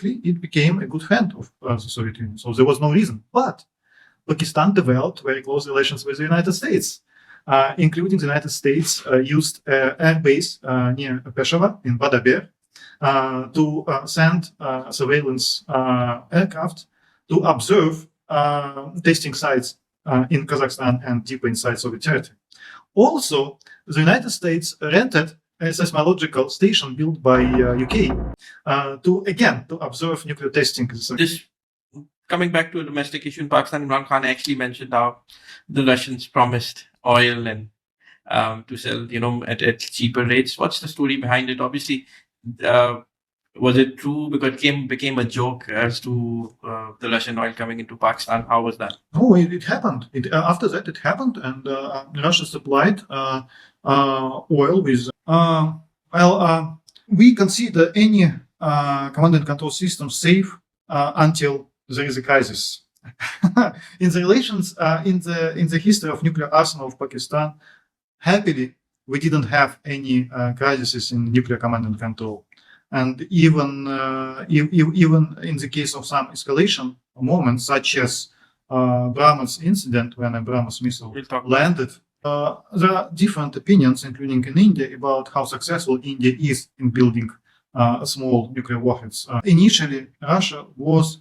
it became a good friend of the Soviet Union. So there was no reason. But Pakistan developed very close relations with the United States, including the United States used air base near Peshawar in Badabir to send surveillance aircraft to observe testing sites in Kazakhstan and deeper inside Soviet territory. Also, the United States rented a seismological station built by UK to observe nuclear testing. Just coming back to a domestic issue in Pakistan, Imran Khan actually mentioned how the Russians promised oil and to sell, at cheaper rates. What's the story behind it? Obviously, was it true? Because it became a joke as to the Russian oil coming into Pakistan. How was that? No, it happened. After that, it happened, and Russia supplied oil with. We consider any command and control system safe until there is a crisis. In the relations, in the history of nuclear arsenal of Pakistan, happily we didn't have any crises in nuclear command and control. And even in the case of some escalation moments, such as BrahMos incident when a BrahMos missile landed, there are different opinions, including in India, about how successful India is in building small nuclear warheads. Initially, Russia was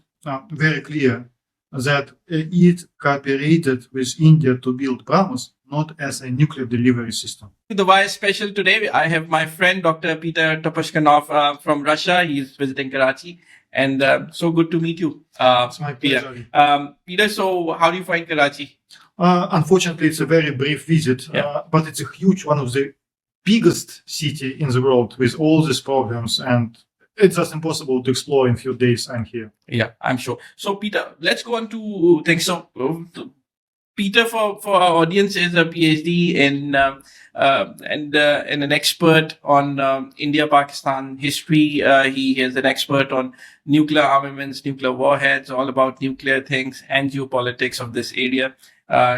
very clear that it cooperated with India to build BrahMos, not as a nuclear delivery system. The Wire special today, I have my friend Dr. Petr Topychkanov from Russia. He's visiting Karachi, and so good to meet you. It's my pleasure. Peter, so how do you find Karachi? Unfortunately, it's a very brief visit, but it's a huge one of the biggest city in the world with all these problems, and it's just impossible to explore in a few days. I'm here. Yeah, I'm sure. So, Peter, let's go on to things. So, Peter, for our audience, is a PhD in and an expert on India-Pakistan history. He is an expert on nuclear armaments, nuclear warheads, all about nuclear things and geopolitics of this area.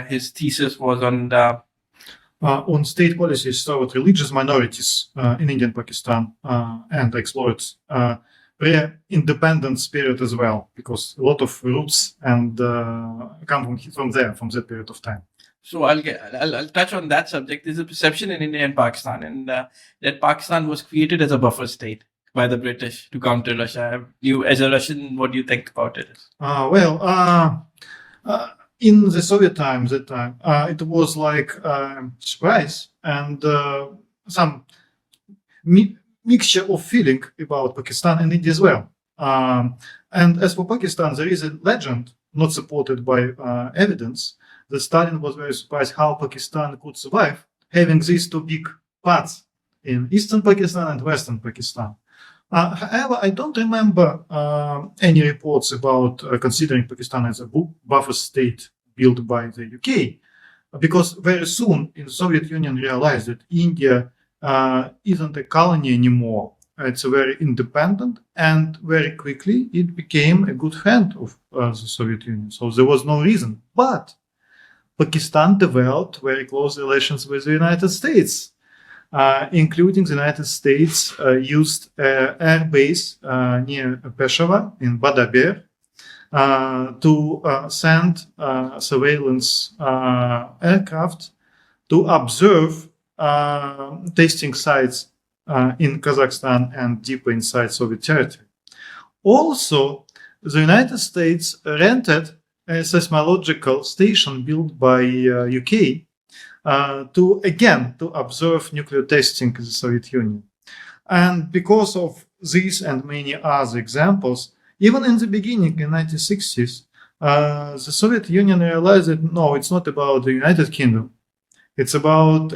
His thesis was on state policies toward religious minorities in India and Pakistan, and explored pre-independence period as well, because a lot of roots and come from that period of time. So I'll touch on that subject. There's a perception in India and Pakistan, and that Pakistan was created as a buffer state by the British to counter Russia. You, as a Russian, what do you think about it? In the Soviet times, it was like a surprise and some mixture of feeling about Pakistan and India as well. And as for Pakistan, there is a legend, not supported by evidence, that Stalin was very surprised how Pakistan could survive having these two big parts in Eastern Pakistan and Western Pakistan. However, I don't remember any reports about considering Pakistan as a buffer state built by the UK, because very soon the Soviet Union realized that India isn't a colony anymore. It's very independent, and very quickly it became a good friend of the Soviet Union. So there was no reason. But Pakistan developed very close relations with the United States, including the United States used air base near Peshawar in Badabir to send surveillance aircraft to observe testing sites in Kazakhstan and deeper inside Soviet territory. Also, the United States rented a seismological station built by UK to observe nuclear testing in the Soviet Union. And because of these and many other examples, even in the beginning, in the 1960s, the Soviet Union realized that no, it's not about the United Kingdom. It's about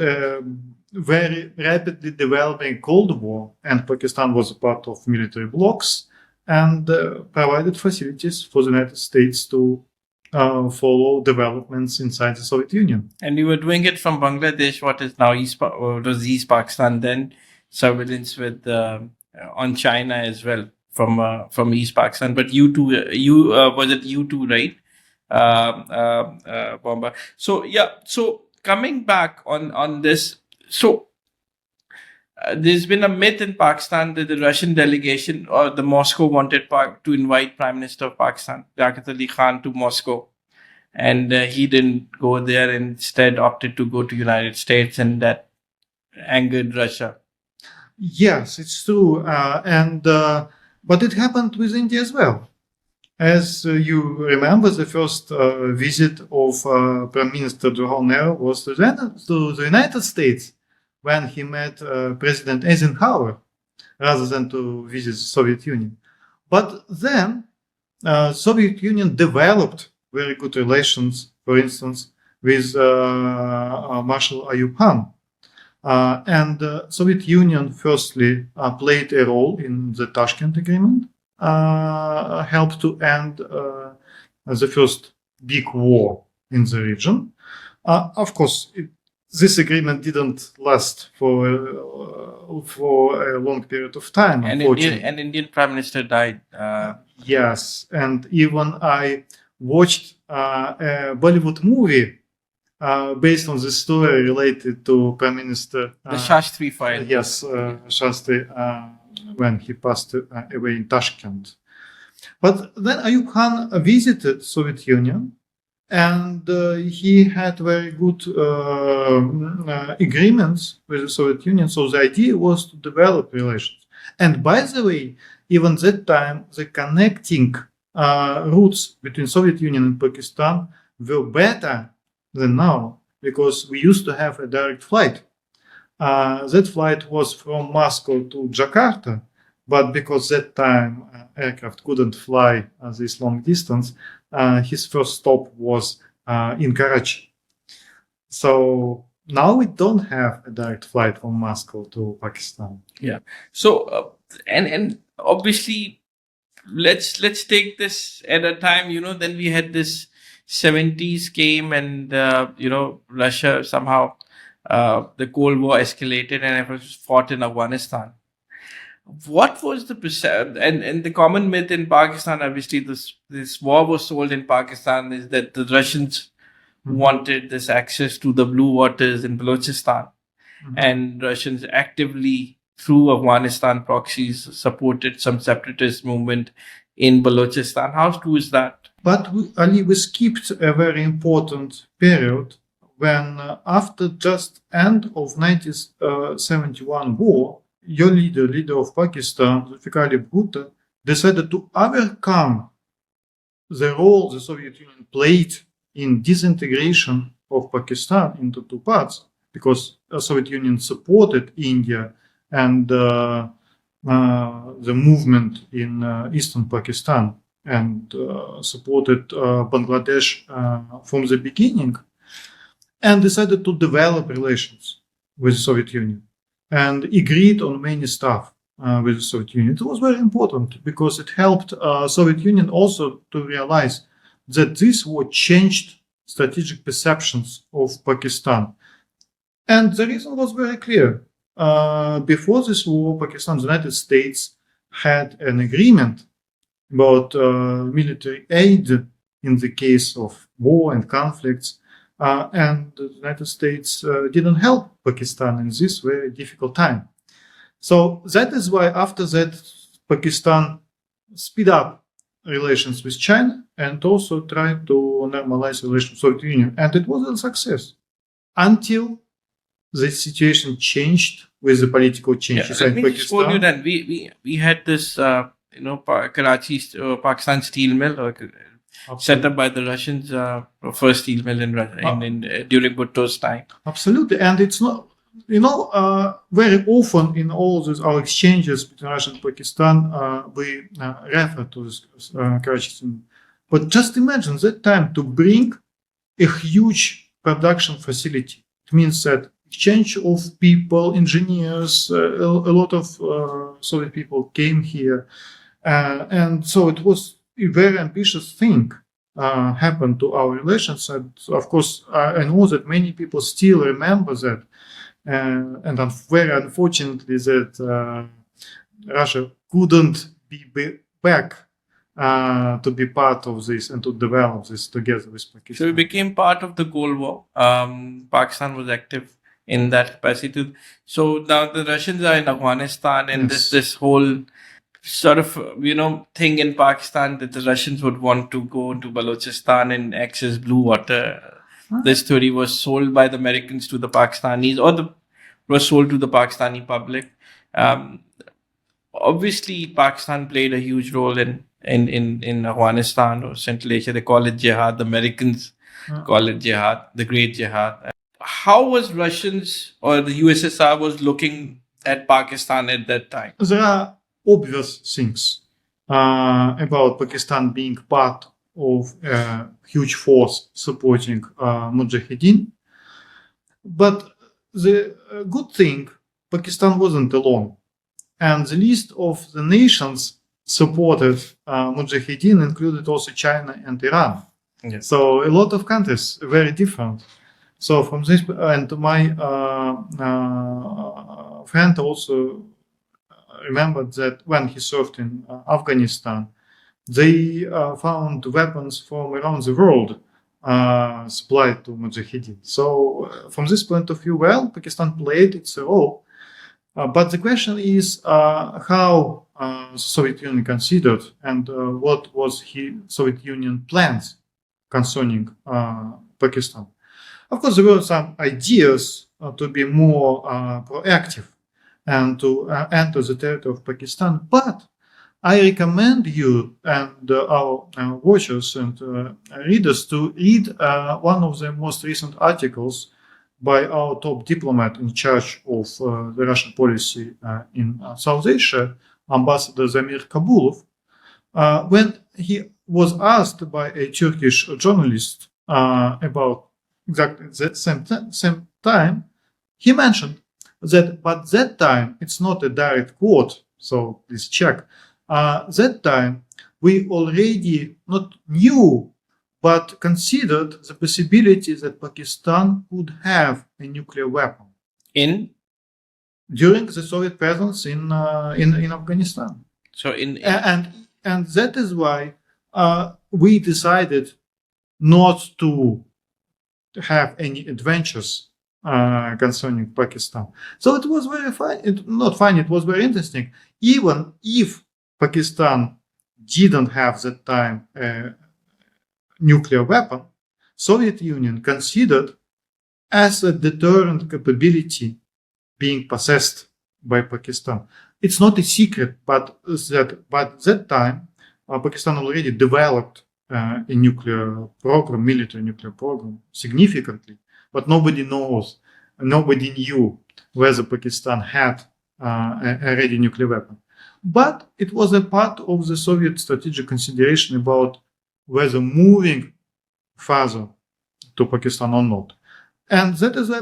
very rapidly developing Cold War, and Pakistan was a part of military blocs and provided facilities for the United States to follow developments inside the Soviet Union. And you were doing it from Bangladesh, what is now East Pakistan, then surveillance with on China as well from East Pakistan. But you was it you too, right? Bomba. So yeah. So coming back on this, so there's been a myth in Pakistan that the Russian delegation or the Moscow wanted to invite Prime Minister of Pakistan, Yaqut Ali Khan, to Moscow. And he didn't go there, and instead opted to go to United States, and that angered Russia. Yes, it's true. But it happened with India as well. As you remember, the first visit of Prime Minister Jawaharlal Nehru was to the United States when he met President Eisenhower, rather than to visit the Soviet Union. But then Soviet Union developed very good relations, for instance, with Marshal Ayub Khan. And the Soviet Union firstly played a role in the Tashkent Agreement, helped to end the first big war in the region. Of course, this agreement didn't last for a long period of time. And unfortunately. an Indian Prime Minister died. Yes, and even I watched a Bollywood movie based on the story related to Prime Minister. The Shastri file. Yes, Shastri, when he passed away in Tashkent. But then Ayub Khan visited Soviet Union, and he had very good agreements with the Soviet Union. So the idea was to develop relations. And by the way, even that time, the connecting routes between Soviet Union and Pakistan were better than now, because we used to have a direct flight. That flight was from Moscow to Jakarta, but because that time aircraft couldn't fly this long distance, his first stop was in Karachi. So now we don't have a direct flight from Moscow to Pakistan. Yeah. So and obviously, let's take this at a time. Then we had this 70s came, and Russia somehow the Cold War escalated, and it was fought in Afghanistan. What was the and the common myth in Pakistan? Obviously, this war was sold in Pakistan is that the Russians wanted this access to the blue waters in Balochistan, and Russians actively through Afghanistan proxies supported some separatist movement in Balochistan. How true is that? But we skipped a very important period when, after just end of 1971 war, your leader of Pakistan, Zulfikar Ali Bhutto, decided to overcome the role the Soviet Union played in disintegration of Pakistan into two parts, because the Soviet Union supported India and the movement in eastern Pakistan, and supported Bangladesh from the beginning, and decided to develop relations with the Soviet Union and agreed on many stuff with the Soviet Union. It was very important because it helped Soviet Union also to realize that this war changed strategic perceptions of Pakistan. And the reason was very clear. Before this war, Pakistan and the United States had an agreement about military aid in the case of war and conflicts, and the United States didn't help Pakistan in this very difficult time. So that is why after that, Pakistan speed up relations with China and also tried to normalize relations with the Soviet Union. And it was a success until the situation changed with the political changes in Pakistan. That we had this, Karachi, Pakistan steel mill, set up by the Russians, first steel mill in during Bhutto's time. Absolutely, and it's not, very often in all these our exchanges between Russia and Pakistan, we refer to this Karachi steel mill. But just imagine that time to bring a huge production facility. It means that exchange of people, engineers, a lot of Soviet people came here, and so it was a very ambitious thing happened to our relations. And of course, I know that many people still remember that, and very unfortunately that Russia couldn't be back to be part of this and to develop this together with Pakistan. So we became part of the Cold War. Pakistan was active in that capacity. So now the Russians are in Afghanistan, and Yes. this whole sort of thing in Pakistan that the Russians would want to go to Balochistan and access blue water. This theory was sold by the Americans to the Pakistanis, was sold to the Pakistani public. Obviously, Pakistan played a huge role in Afghanistan or Central Asia. They call it jihad. The Americans call it jihad, the Great Jihad. How was Russians or the USSR was looking at Pakistan at that time? There are obvious things about Pakistan being part of a huge force supporting Mujahideen. But the good thing, Pakistan wasn't alone. And the list of the nations supported Mujahideen included also China and Iran. Yes. So a lot of countries, very different. So from this, and my friend also remembered that when he served in Afghanistan, they found weapons from around the world supplied to Mujahideen. So from this point of view, well, Pakistan played its role. But the question is how the Soviet Union considered and what was Soviet Union plans concerning Pakistan. Of course, there were some ideas to be more proactive and to enter the territory of Pakistan. But I recommend you and our watchers and readers to read one of the most recent articles by our top diplomat in charge of the Russian policy in South Asia, Ambassador Zamir Kabulov, when he was asked by a Turkish journalist about exactly the same time, he mentioned that, but that time, it's not a direct quote, so please check, that time we already not knew but considered the possibility that Pakistan could have a nuclear weapon during the Soviet presence in Afghanistan. So and that is why we decided not to have any adventures concerning Pakistan. So it was very fun. Not fun. It was very interesting. Even if Pakistan didn't have that time nuclear weapon, Soviet Union considered as a deterrent capability being possessed by Pakistan. It's not a secret, but that time Pakistan already developed a nuclear program, military nuclear program, significantly, but nobody knew whether Pakistan had a ready nuclear weapon. But it was a part of the Soviet strategic consideration about whether moving further to Pakistan or not. And that is why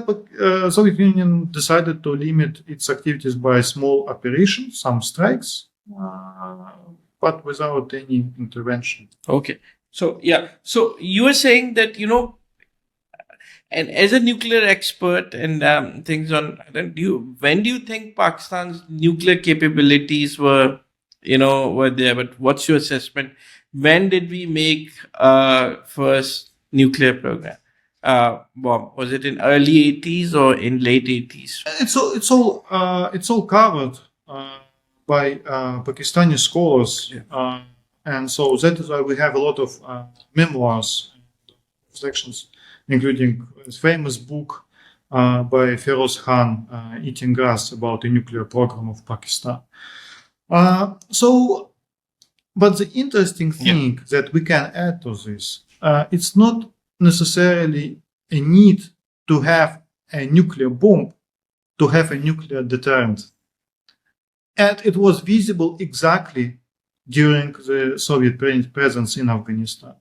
Soviet Union decided to limit its activities by small operations, some strikes, but without any intervention. Okay. So, yeah. So you were saying that, and as a nuclear expert and things on, when do you think Pakistan's nuclear capabilities were there? But what's your assessment? When did we make first nuclear program bomb? Was it in early 80s or in late 80s? It's all covered by Pakistani scholars, and so that is why we have a lot of memoirs, reflections, including a famous book by Feroz Khan, Eating Grass, about the nuclear program of Pakistan. But the interesting thing that we can add to this, it's not necessarily a need to have a nuclear bomb to have a nuclear deterrent. And it was visible exactly during the Soviet presence in Afghanistan.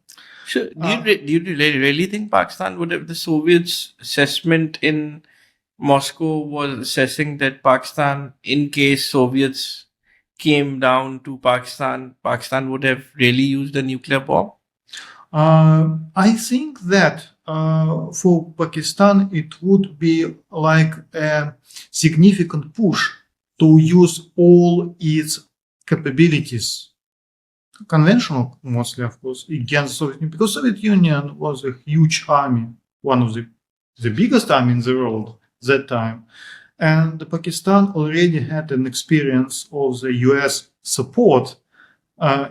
So, do you really think Pakistan would have the Soviets' assessment in Moscow was assessing that Pakistan, in case Soviets came down to Pakistan would have really used a nuclear bomb? I think that for Pakistan, it would be like a significant push to use all its capabilities, conventional mostly, of course, against Soviet Union, because Soviet Union was a huge army, one of the biggest army in the world, that time. And Pakistan already had an experience of the US support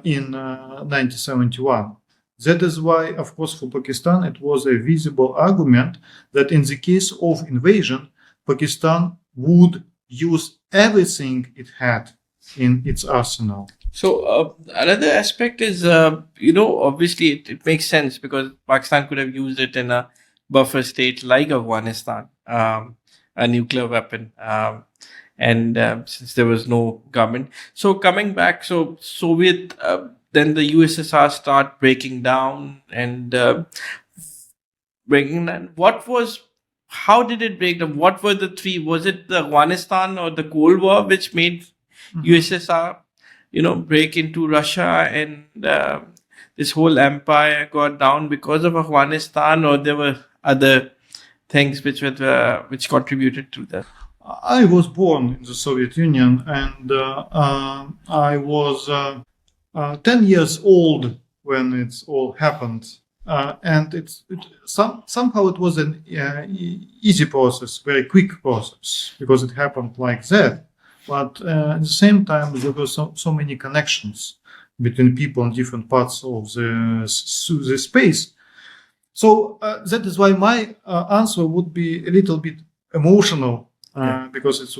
in 1971. That is why, of course, for Pakistan, it was a visible argument that in the case of invasion, Pakistan would use everything it had in its arsenal. So another aspect is, obviously it makes sense because Pakistan could have used it in a buffer state like Afghanistan, a nuclear weapon, and since there was no government. So coming back, so Soviet, then the USSR start breaking down and breaking down. How did it break down? What were the three? Was it the Afghanistan or the Cold War which made USSR? Break into Russia and this whole empire got down because of Afghanistan, or there were other things which contributed to that? I was born in the Soviet Union, and I was 10 years old when it all happened. And somehow it was an easy process, very quick process, because it happened like that. But at the same time, there were so many connections between people in different parts of the space. So that is why my answer would be a little bit emotional, because it's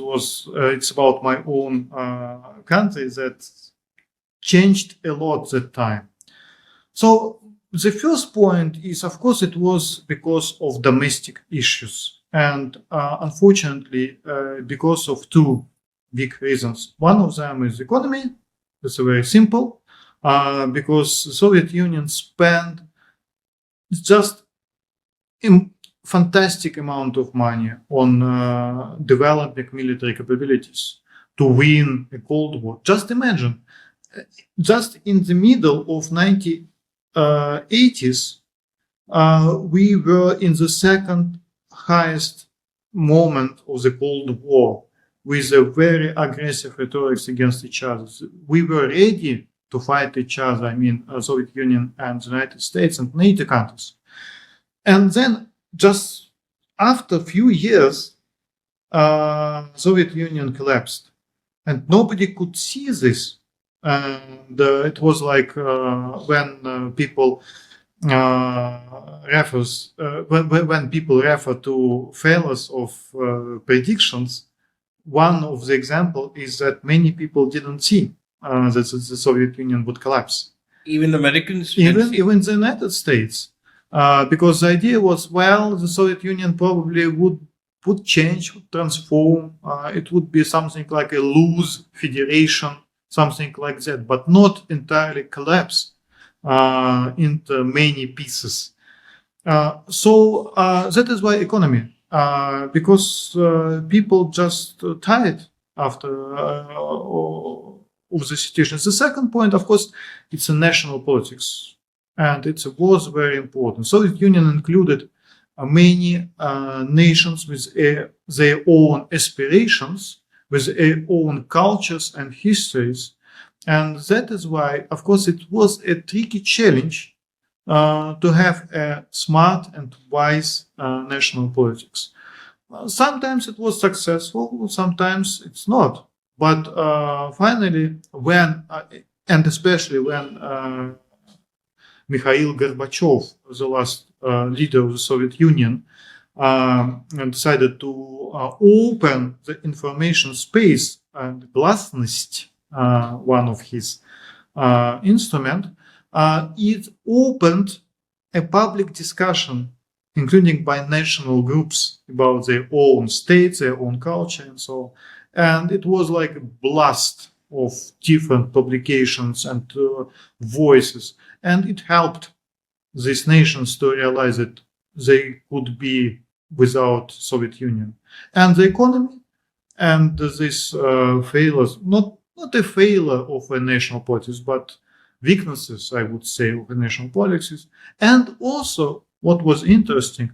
about my own country that changed a lot that time. So the first point is, of course, it was because of domestic issues, and unfortunately, because of two big reasons. One of them is economy. That's very simple, because the Soviet Union spent just a fantastic amount of money on developing military capabilities to win a Cold War. Just imagine, just in the middle of 1980s, we were in the second highest moment of the Cold War, with a very aggressive rhetoric against each other. We were ready to fight each other, I mean, Soviet Union and the United States and NATO countries. And then just after a few years, Soviet Union collapsed. And nobody could see this. And it was like when people when people refer to failures of predictions, one of the examples is that many people didn't see that the Soviet Union would collapse. Even the Americans? Even the United States. Because the idea was, well, the Soviet Union probably would change, would transform. It would be something like a loose federation, something like that, but not entirely collapse into many pieces. So that is why economy. Because people just tired after of the situation. The second point, of course, it's a national politics, and it was very important. Soviet Union included many nations with their own aspirations, with their own cultures and histories, and that is why, of course, it was a tricky challenge to have a smart and wise national politics. Sometimes it was successful, sometimes it's not. But finally, when, and especially when Mikhail Gorbachev, the last leader of the Soviet Union, decided to open the information space, and glasnost, one of his instruments, it opened a public discussion, including by national groups, about their own states, their own culture, and so on. And it was like a blast of different publications and voices. And it helped these nations to realize that they could be without Soviet Union. And the economy and this failures, not a failure of a national politics, but weaknesses, I would say, of the national politics. And also, what was interesting,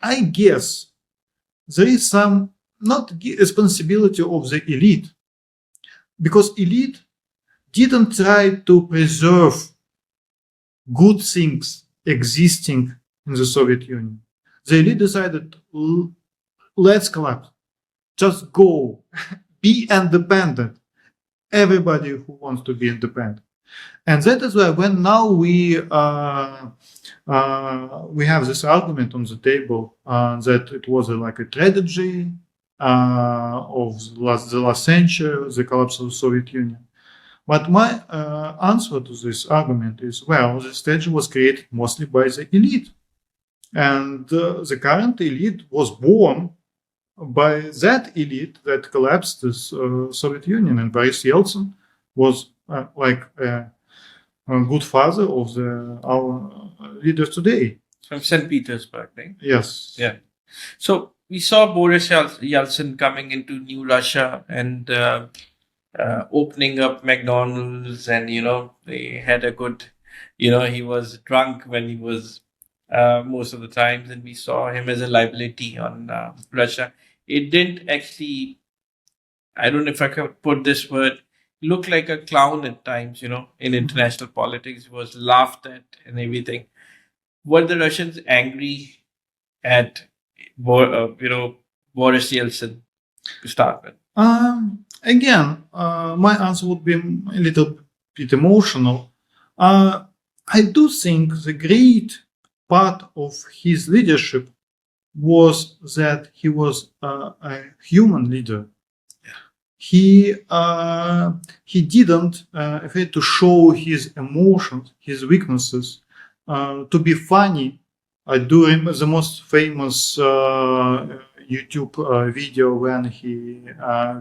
I guess there is some not responsibility of the elite, because elite didn't try to preserve good things existing in the Soviet Union. The elite decided, let's collapse. Just go. Be independent. Everybody who wants to be independent. And that is why when now we have this argument on the table that it was like a tragedy of the last century, the collapse of the Soviet Union. But my answer to this argument is, well, the tragedy was created mostly by the elite. And the current elite was born by that elite that collapsed the Soviet Union. And Boris Yeltsin was like a good father of our leaders today. From St. Petersburg, right? Yes. Yeah. So we saw Boris Yeltsin coming into New Russia and opening up McDonald's, and they had a good, he was drunk when he was most of the times, and we saw him as a liability on Russia. It didn't actually, I don't know if I can put this word, look like a clown at times, in international politics. He was laughed at and everything. Were the Russians angry at, Boris Yeltsin to start with? Again, my answer would be a little bit emotional. I do think the great part of his leadership was that he was a human leader. He didn't afraid to show his emotions, his weaknesses, to be funny. During the most famous YouTube video when he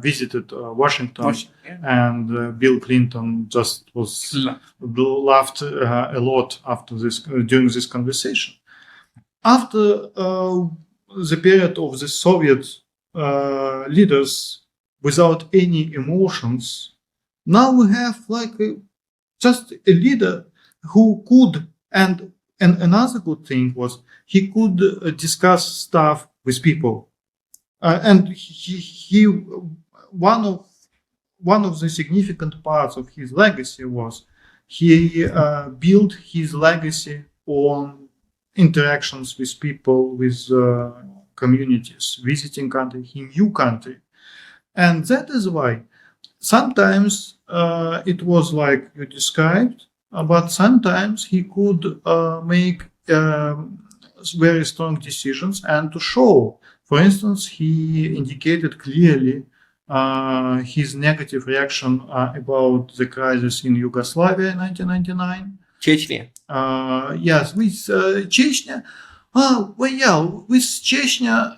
visited Washington, and Bill Clinton just was laughed a lot after this during this conversation. After the period of the Soviet leaders without any emotions, now we have like just a leader who could, and another good thing was he could discuss stuff with people, and he one of the significant parts of his legacy was he built his legacy on interactions with people, with communities, visiting country. He knew country, and that is why sometimes it was like you described. But sometimes he could make very strong decisions and to show. For instance, he indicated clearly his negative reaction about the crisis in Yugoslavia in 1999. Chechnya. Yes, with Chechnya. With Chechnya,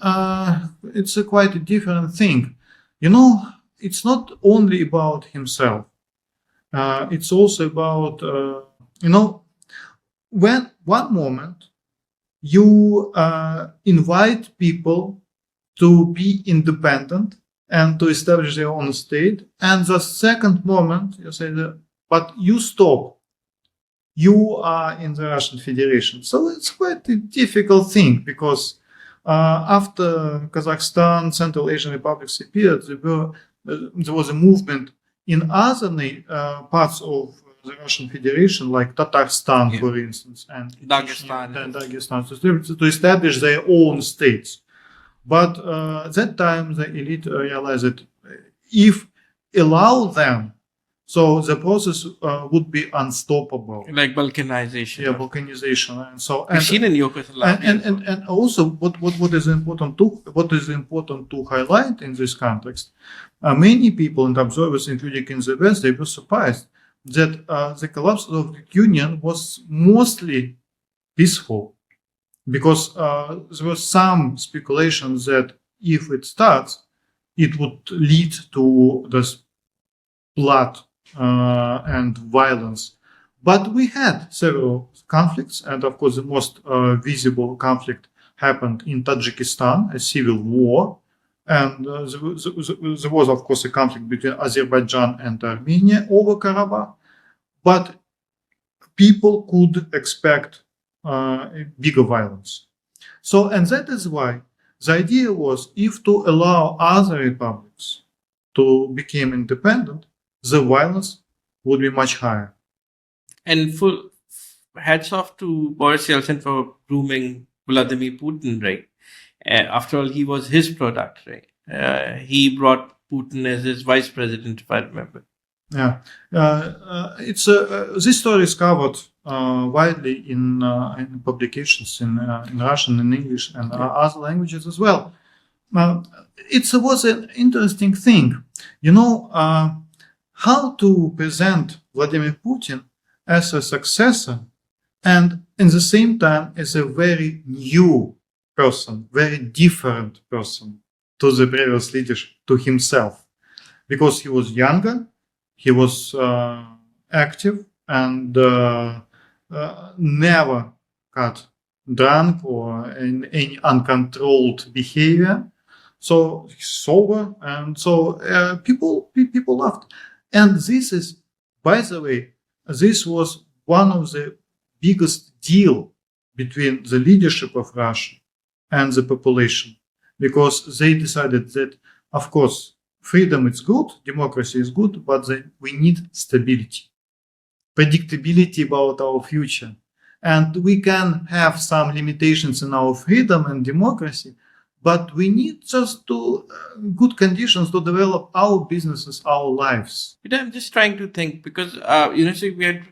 it's quite a different thing. It's not only about himself. It's also about, when one moment you invite people to be independent and to establish their own state, and the second moment you say that, but you stop. You are in the Russian Federation. So it's quite a difficult thing because after Kazakhstan, Central Asian republics appeared, there was a movement in other parts of the Russian Federation, like Tatarstan, for instance, and Dagestan, to establish their own states. But at that time, the elite realized that if allow them, so the process would be unstoppable. Like balkanization. Yeah, balkanization, and so. We've seen in Yugoslavia. And also, what is important to highlight in this context, many people and observers, including in the West, they were surprised that the collapse of the Union was mostly peaceful, because there was some speculation that if it starts, it would lead to this blood and violence. But we had several conflicts, and of course the most visible conflict happened in Tajikistan, a civil war, and there was of course a conflict between Azerbaijan and Armenia over Karabakh, but people could expect bigger violence. So, and that is why the idea was, if to allow other republics to become independent, the violence would be much higher. And full hats off to Boris Yeltsin for grooming Vladimir Putin, right? After all, he was his product, right? He brought Putin as his vice president, if I remember. Yeah, it's this story is covered widely in publications in Russian and English and other languages as well. It was an interesting thing, how to present Vladimir Putin as a successor and in the same time as a very new person, very different person to the previous leadership, to himself, because he was younger. He was active and never got drunk or in any uncontrolled behavior. So he's sober, and so people laughed. And this is, by the way, this was one of the biggest deal between the leadership of Russia and the population, because they decided that, of course, freedom is good, democracy is good, but we need stability, predictability about our future. And we can have some limitations in our freedom and democracy, but we need just good conditions to develop our businesses, our lives. But I'm just trying to think, because, so we had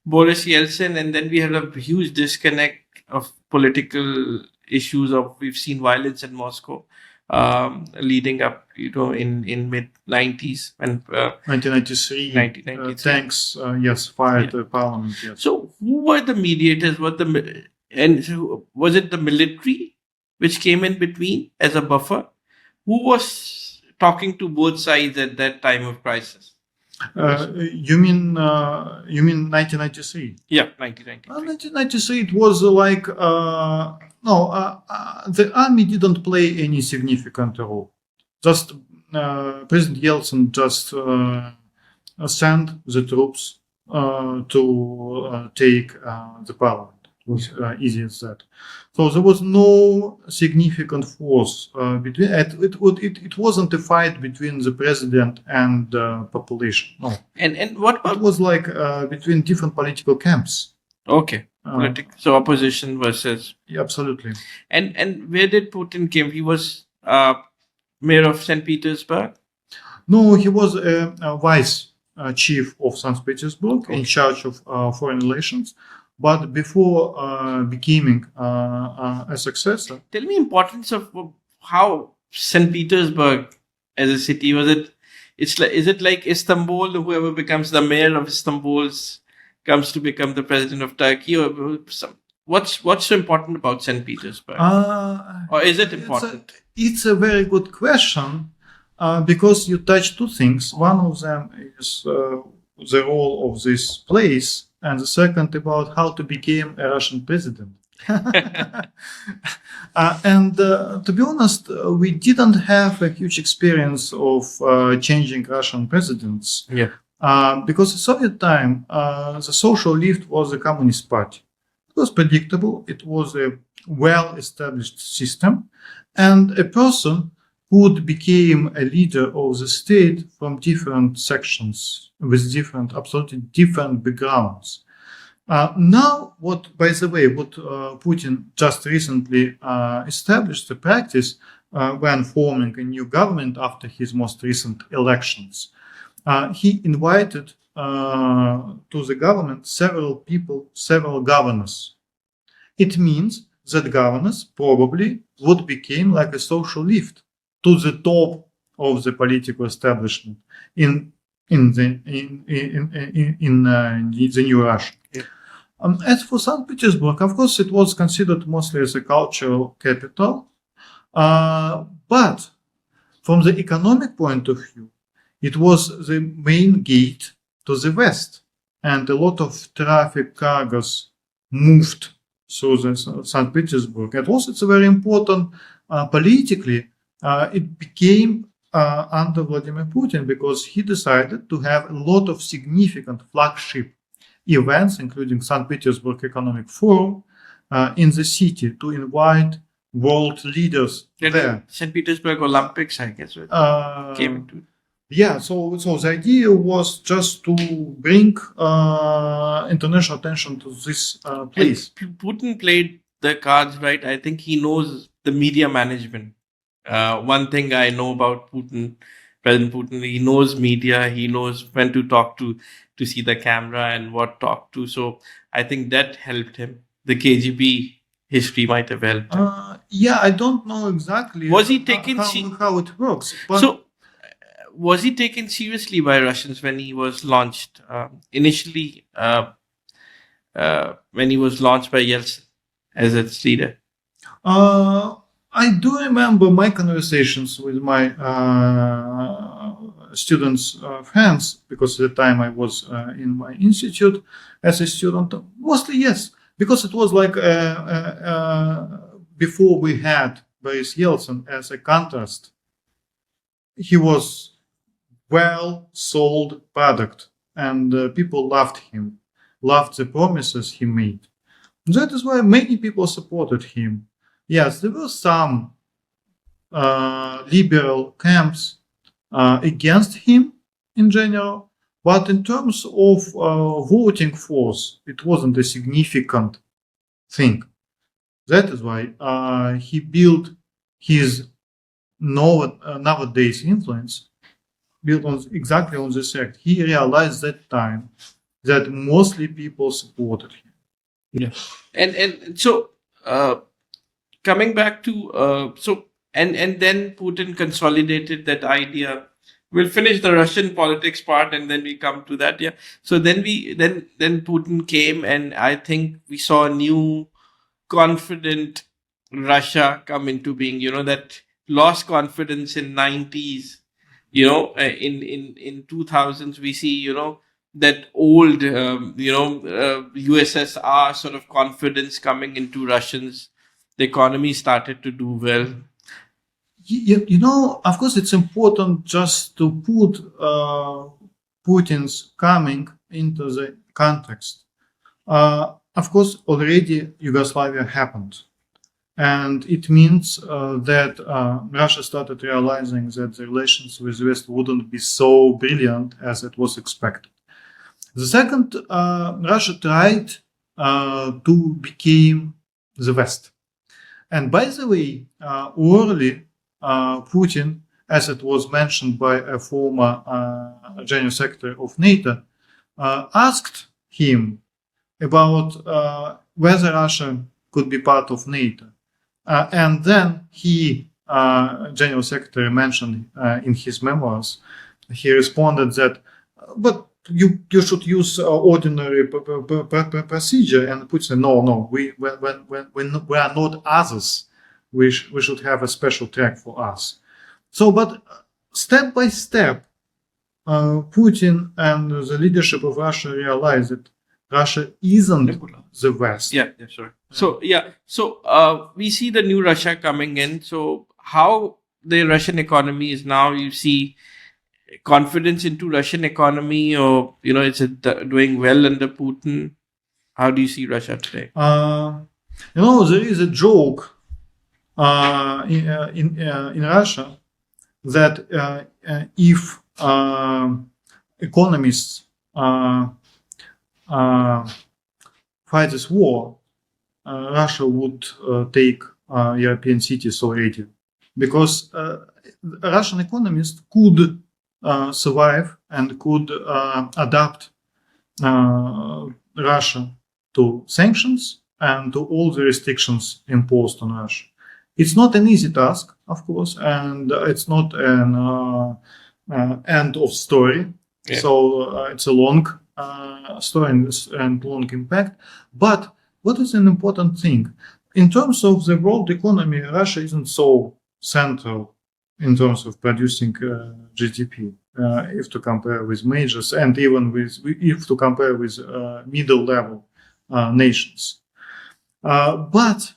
Boris Yeltsin, and then we had a huge disconnect of political issues. We've seen violence in Moscow. Leading up, in mid 90s and 1993. 1993. Tanks, fired the parliament. Yes. So, who were the mediators? Was it the military which came in between as a buffer? Who was talking to both sides at that time of crisis? You mean 1993? Yeah, 1993. 1993. It was like the army didn't play any significant role. Just President Yeltsin just sent the troops to take the parliament. It was easy as that. So there was no significant force between. It wasn't a fight between the president and population. No. And what about? It was like between different political camps. Okay. So opposition versus. Yeah, absolutely. And where did Putin came? He was mayor of St. Petersburg? No, he was a vice chief of St. Petersburg, in charge of foreign relations. But before becoming a successor, tell me importance of how St. Petersburg as a city was it? Is it like Istanbul? Whoever becomes the mayor of Istanbul comes to become the president of Turkey, or what's so important about St. Petersburg? Or is it important? It's a very good question because you touch two things. One of them is the role of this place, and the second about how to become a Russian president. And to be honest, we didn't have a huge experience of changing Russian presidents. Yeah. Because in Soviet time, the social left was the Communist Party. It was predictable. It was a well-established system, and a person could become a leader of the state from different sections with absolutely different backgrounds. Now, by the way, Putin just recently established the practice when forming a new government after his most recent elections. He invited to the government several people, several governors. It means that governors probably would become like a social lift to the top of the political establishment in the new Russia. Yeah. As for St. Petersburg, of course, it was considered mostly as a cultural capital, but from the economic point of view, it was the main gate to the west, and a lot of traffic cargoes moved through St. Petersburg. And also, it's very important politically. It became under Vladimir Putin because he decided to have a lot of significant flagship events, including St. Petersburg Economic Forum, in the city to invite world leaders there. St. Petersburg Olympics, I guess, came into it. Yeah, so the idea was just to bring international attention to this place. And Putin played the cards right. I think he knows the media management. One thing I know about President Putin, he knows media, he knows when to talk to see the camera and what talk to. So I think that helped him. The KGB history might have helped him. Yeah, I don't know exactly Was he taken how it works. But So was he taken seriously by Russians when he was launched? Initially, when he was launched by Yeltsin as its leader? I do remember my conversations with my students' friends, because at the time I was in my institute as a student. Mostly yes, because it was like before we had Boris Yeltsin as a contrast. He was well sold product, and people loved him, loved the promises he made. That is why many people supported him. Yes, there were some liberal camps against him in general, but in terms of voting force, it wasn't a significant thing. That is why he built his nowadays influence built on exactly on this act. He realized that time that mostly people supported him. Yeah, and so coming back to and then Putin consolidated that idea. We'll finish the Russian politics part and then we come to that. Yeah. So then then Putin came, and I think we saw a new confident Russia come into being. That lost confidence in 90s. In 2000s we see that old USSR sort of confidence coming into Russians. The economy started to do well. Of course, it's important just to put Putin's coming into the context. Of course, already Yugoslavia happened. And it means that Russia started realizing that the relations with the West wouldn't be so brilliant as it was expected. The second, Russia tried to become the West. And by the way, early Putin, as it was mentioned by a former General Secretary of NATO, asked him about whether Russia could be part of NATO. And then he, General Secretary, mentioned in his memoirs, he responded that, but you should use ordinary procedure. And Putin said, no, we are not others. We should have a special track for us. So, but step by step, Putin and the leadership of Russia realized that Russia isn't the West. Yeah, sure. So we see the new Russia coming in. So how the Russian economy is now, you see confidence into Russian economy, or is it doing well under Putin? How do you see Russia today? There is a joke in Russia that if economists fight this war, Russia would take European cities already, because Russian economists could survive and could adapt Russia to sanctions and to all the restrictions imposed on Russia. It's not an easy task, of course, and it's not an end of story. Yeah. So it's a long story and long impact. But what is an important thing? In terms of the world economy, Russia isn't so central in terms of producing GDP, if to compare with majors, and even if to compare with middle level nations. But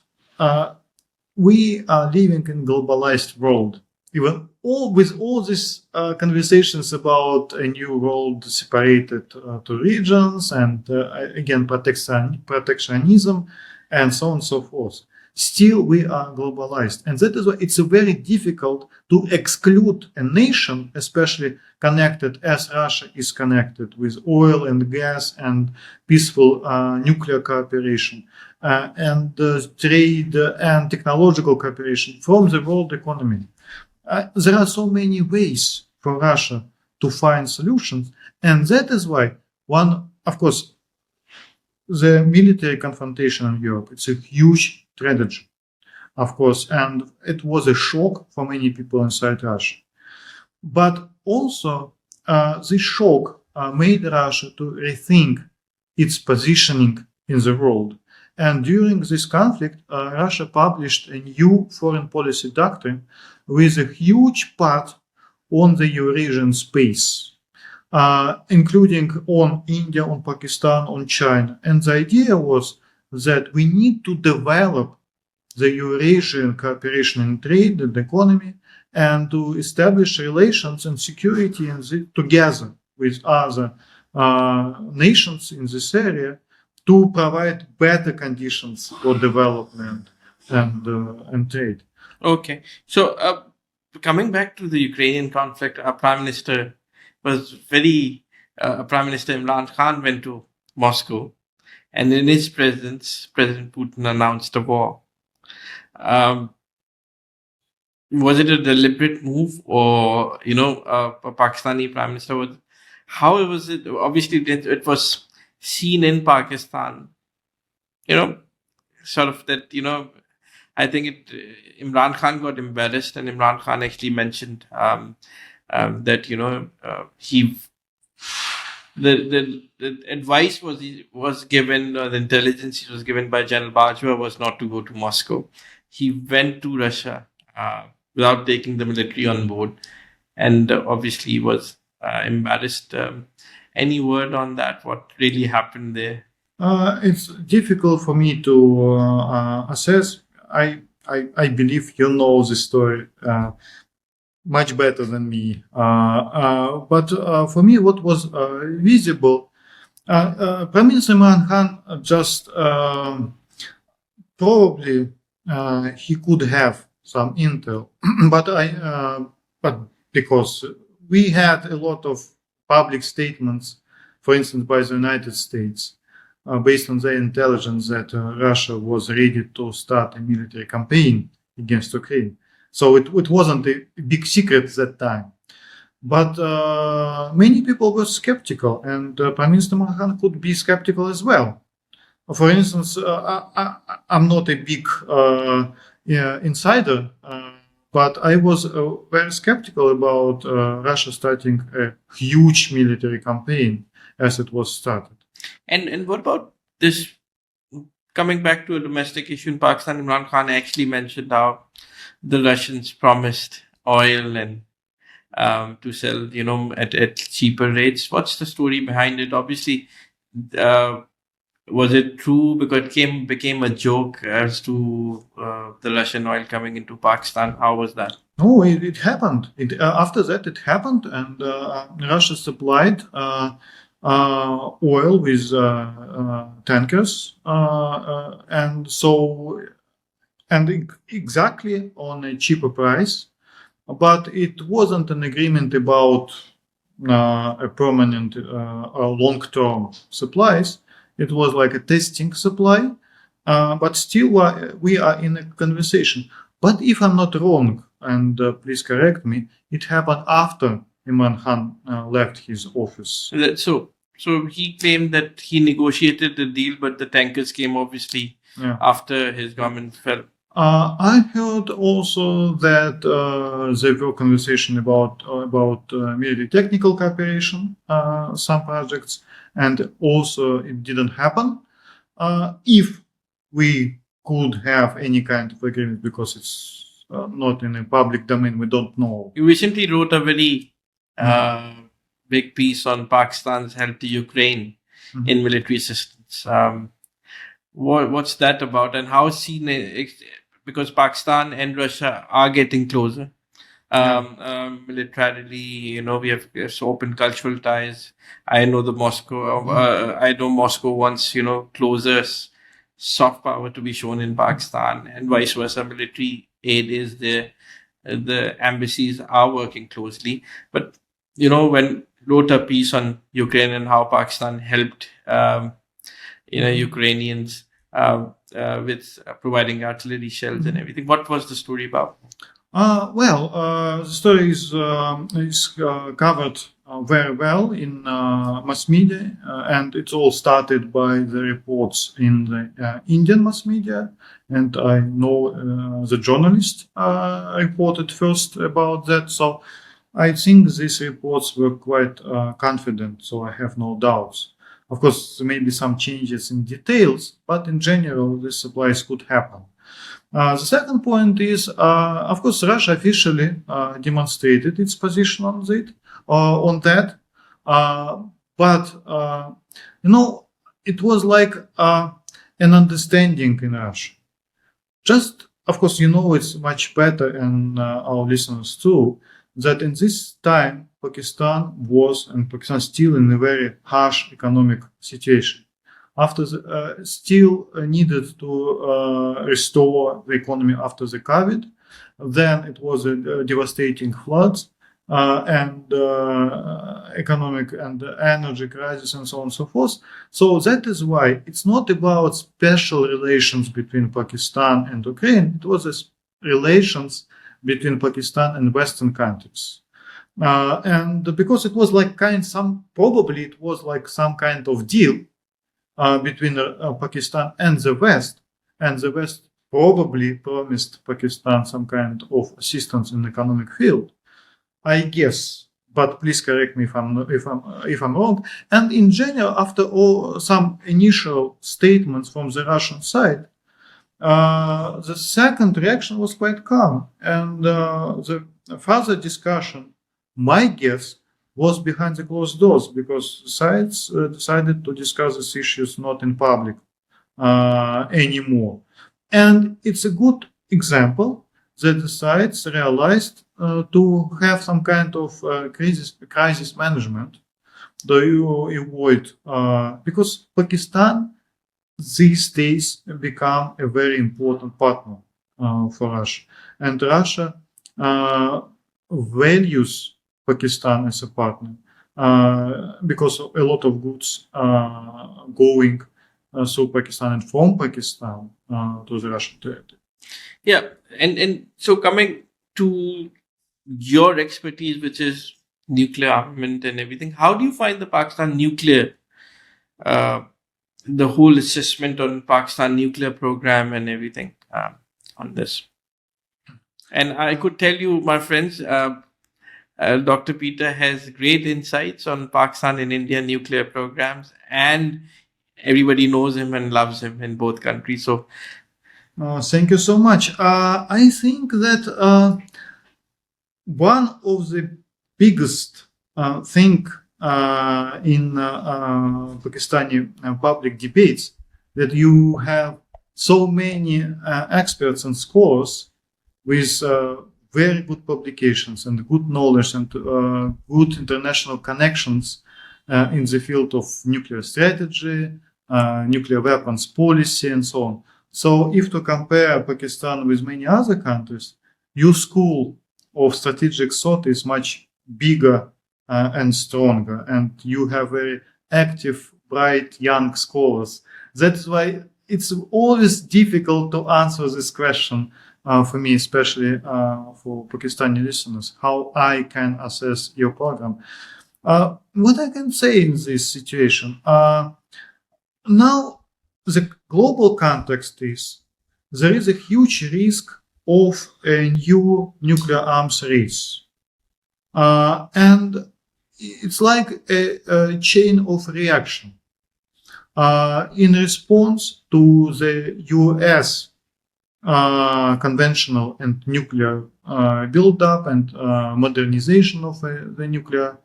we are living in globalized world. Even with all these conversations about a new world separated to regions and again protectionism and so on and so forth. still we are globalized. And that is why it's very difficult to exclude a nation, especially connected as Russia is connected with oil and gas and peaceful nuclear cooperation and trade and technological cooperation from the world economy. There are so many ways for Russia to find solutions, and that is why one, of course, the military confrontation in Europe, it's a huge tragedy, of course, and it was a shock for many people inside Russia. But also, this shock made Russia to rethink its positioning in the world. And during this conflict, Russia published a new foreign policy doctrine with a huge part on the Eurasian space, including on India, on Pakistan, on China. And the idea was that we need to develop the Eurasian cooperation in trade and economy and to establish relations and security together with other nations in this area to provide better conditions for development and trade. Okay. So, coming back to the Ukrainian conflict, our Prime Minister was Prime Minister Imran Khan went to Moscow, and in his presence, President Putin announced a war. Was it a deliberate move, or a Pakistani Prime Minister was? How was it? Obviously, it was seen in Pakistan. Sort of that. I think Imran Khan got embarrassed, and Imran Khan actually mentioned that the advice was given, the intelligence was given by General Bajwa was not to go to Moscow. He went to Russia without taking the military on board, and obviously was embarrassed. Any word on that? What really happened there? It's difficult for me to assess. I believe you know the story much better than me. But for me, what was visible, Prime Minister Imran Khan just probably he could have some intel, but because we had a lot of public statements, for instance, by the United States, based on their intelligence that Russia was ready to start a military campaign against Ukraine. So it wasn't a big secret at that time. But many people were skeptical, and Prime Minister Imran Khan could be skeptical as well. For instance, I'm not a big insider, but I was very skeptical about Russia starting a huge military campaign as it was started. And what about this? Coming back to a domestic issue in Pakistan, Imran Khan actually mentioned how the Russians promised oil and to sell, at cheaper rates. What's the story behind it? Obviously, was it true? Because it became a joke as to the Russian oil coming into Pakistan. How was that? No, it happened. After that, it happened, and Russia supplied oil with tankers, and exactly on a cheaper price, but it wasn't an agreement about a permanent or long-term supplies. It was like a testing supply, but still we are in a conversation. But if I'm not wrong, and please correct me, it happened after Imran Khan left his office. So he claimed that he negotiated the deal, but the tankers came obviously after his government fell. I heard also that there were conversations about military technical cooperation, some projects, and also it didn't happen. If we could have any kind of agreement, because it's not in a public domain, we don't know. You recently wrote a very big piece on Pakistan's help to Ukraine in military assistance. What's that about, and how seen it? Because Pakistan and Russia are getting closer militarily. We have open cultural ties. I know Moscow wants closure soft power to be shown in Pakistan, and vice versa. Military aid is there. The embassies are working closely. But, when wrote a piece on Ukraine and how Pakistan helped, Ukrainians with providing artillery shells and everything. What was the story about? The story is covered very well in mass media, and it all started by the reports in the Indian mass media. And I know the journalist reported first about that. So I think these reports were quite confident, so I have no doubts. Of course, there may be some changes in details, but in general, the supplies could happen. The second point is, of course, Russia officially demonstrated its position on that. But it was like an understanding in Russia. Just, of course, it's much better, and our listeners too, that in this time, Pakistan still in a very harsh economic situation. After still needed to restore the economy after the COVID. Then it was a devastating floods and economic and energy crisis and so on and so forth. So that is why it's not about special relations between Pakistan and Ukraine. It was relations between Pakistan and Western countries. And because it was like probably it was like some kind of deal between Pakistan and the West probably promised Pakistan some kind of assistance in the economic field, I guess. But please correct me if I'm wrong. And in general, after all some initial statements from the Russian side, the second reaction was quite calm, and the further discussion, my guess, was behind the closed doors, because sides decided to discuss these issues not in public anymore. And it's a good example that the sides realized to have some kind of crisis management to avoid, because Pakistan these days become a very important partner for Russia, and Russia values Pakistan as a partner because a lot of goods going through Pakistan and from Pakistan to the Russian territory. Yeah, and so coming to your expertise, which is nuclear armament and everything, how do you find the Pakistan nuclear, the whole assessment on Pakistan nuclear program and everything on this? And I could tell you, my friends, Dr. Peter has great insights on Pakistan and India nuclear programs, and everybody knows him and loves him in both countries. So, thank you so much. I think that one of the biggest thing in Pakistani public debates that you have so many experts and scholars with very good publications and good knowledge and good international connections in the field of nuclear strategy, nuclear weapons policy, and so on. So if to compare Pakistan with many other countries, your school of strategic thought is much bigger and stronger, and you have very active, bright, young scholars. That's why it's always difficult to answer this question for me, especially for Pakistani listeners, how I can assess your program. What I can say in this situation, now the global context is there is a huge risk of a new nuclear arms race. And it's like a chain of reaction. In response to the US conventional and nuclear build-up and modernization of the nuclear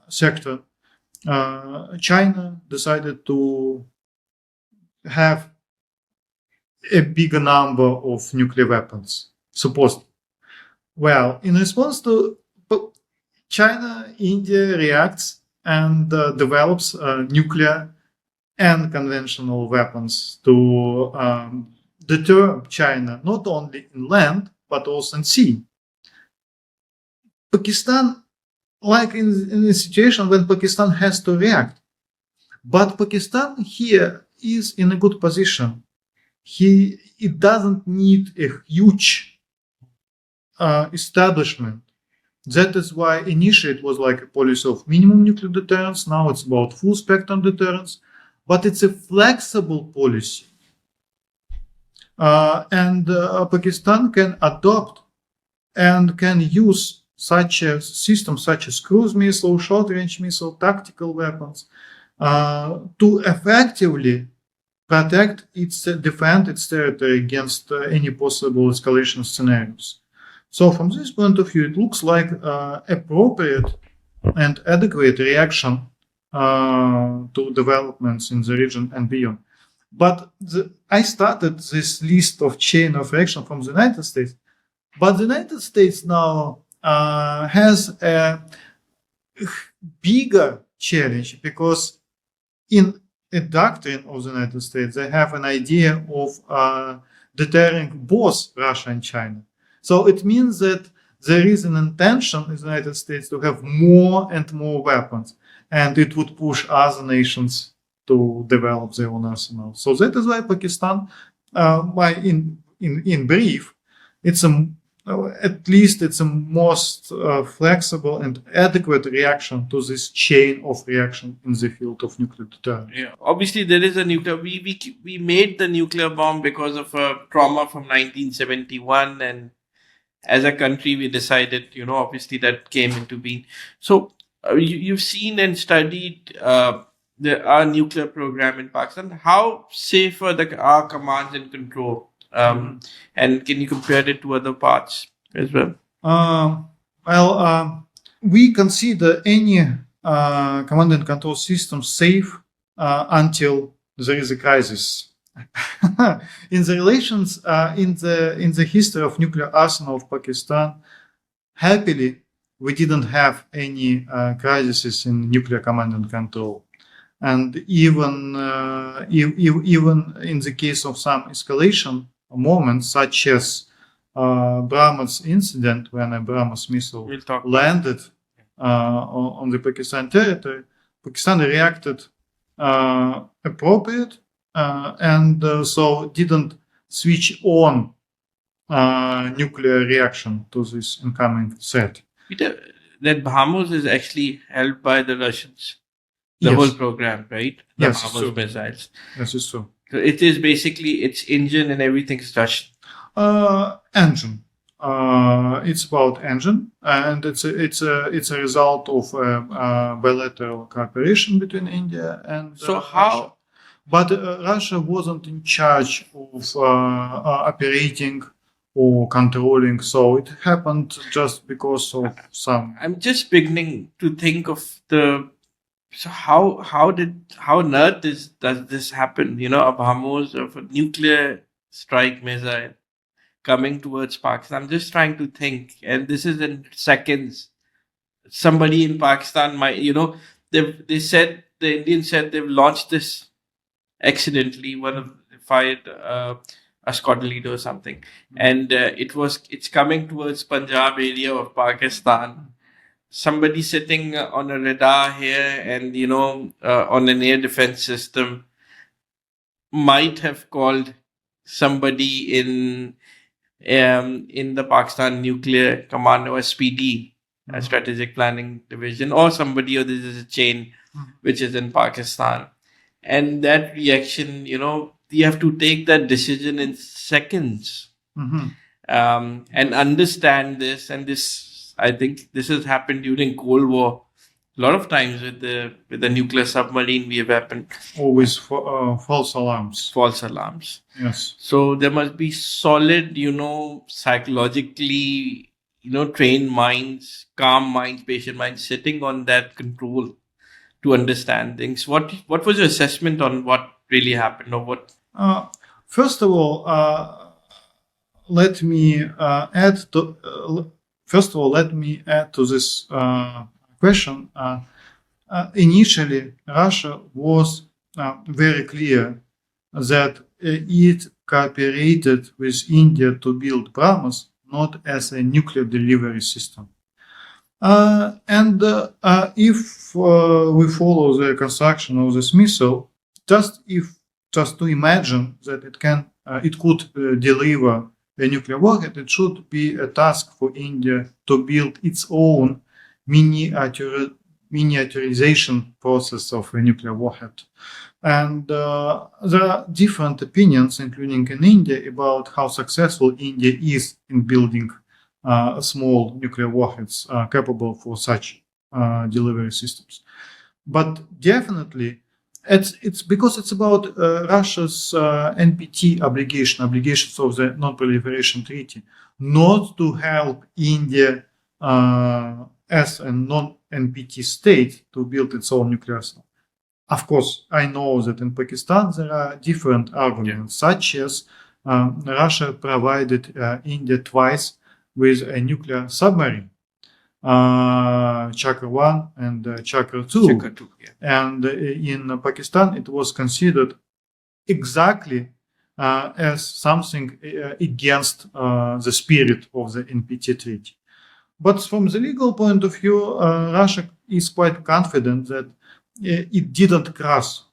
sector, China decided to have a bigger number of nuclear weapons, supposedly. Well, in response to China, India reacts and develops nuclear and conventional weapons to deter China, not only in land, but also in sea. Pakistan, like in a situation when Pakistan has to react, but Pakistan here is in a good position. It doesn't need a huge establishment. That is why initially it was like a policy of minimum nuclear deterrence. Now it's about full spectrum deterrence, but it's a flexible policy. And Pakistan can adopt and can use such a system, such as cruise missile, short-range missile, tactical weapons, to effectively protect defend its territory against any possible escalation scenarios. So from this point of view, it looks like appropriate and adequate reaction to developments in the region and beyond. But I started this list of chain of reaction from the United States, but the United States now has a bigger challenge, because in a doctrine of the United States, they have an idea of deterring both Russia and China. So it means that there is an intention in the United States to have more and more weapons, and it would push other nations to develop their own arsenal. So that is why Pakistan, in brief, it's at least it's a most flexible and adequate reaction to this chain of reaction in the field of nuclear deterrence. Yeah, obviously there is a nuclear. We made the nuclear bomb because of a trauma from 1971, and as a country we decided, obviously that came into being. So you've seen and studied our nuclear program in Pakistan. How safe are our commands and control? And can you compare it to other parts as well? We consider any command and control system safe until there is a crisis. In the relations, in the history of nuclear arsenal of Pakistan, happily we didn't have any crises in nuclear command and control. And even in the case of some escalation moments, such as BrahMos incident, when a BrahMos missile landed on the Pakistan territory, Pakistan reacted appropriate and so didn't switch on nuclear reaction to this incoming threat. Peter, that BrahMos is actually held by the Russians. The whole program, right? The BrahMos missiles. Yes, it's true. So it is basically its engine and everything is Russian. Engine. It's about engine, and it's a result of bilateral cooperation between India and Russia. But Russia wasn't in charge of operating or controlling, so it happened just because of some. I'm just beginning to think of the. So how on earth does this happen? A BrahMos of a nuclear strike missile coming towards Pakistan. I'm just trying to think, and this is in seconds. Somebody in Pakistan might, they said, the Indians said they've launched this accidentally. One of them fired a squad leader or something, and it's coming towards Punjab area of Pakistan. Somebody sitting on a radar here and on an air defense system might have called somebody in the Pakistan Nuclear Command, or SPD, Strategic Planning Division, or somebody, or this is a chain which is in Pakistan, and that reaction, you have to take that decision in seconds, and understand this. And this, I think, this has happened during Cold War. A lot of times with the nuclear submarine, we have happened. Always false alarms. False alarms. Yes. So there must be solid, psychologically, trained minds, calm minds, patient minds, sitting on that control to understand things. What was your assessment on what really happened, or what? First of all, let me add to. Let me add to this question. Initially, Russia was very clear that it cooperated with India to build BrahMos not as a nuclear delivery system. And if we follow the construction of this missile, just to imagine that it could deliver a nuclear warhead, it should be a task for India to build its own miniaturization process of a nuclear warhead. And there are different opinions, including in India, about how successful India is in building small nuclear warheads capable for such delivery systems. But definitely, it's because it's about Russia's NPT obligations of the Non-Proliferation Treaty, not to help India as a non-NPT state to build its own nuclear arsenal. Of course, I know that in Pakistan there are different arguments, such as Russia provided India twice with a nuclear submarine, Chakra 1 and Chakra 2. Chakra 2, yeah. And in Pakistan, it was considered exactly as something against the spirit of the NPT treaty. But from the legal point of view, Russia is quite confident that it didn't cross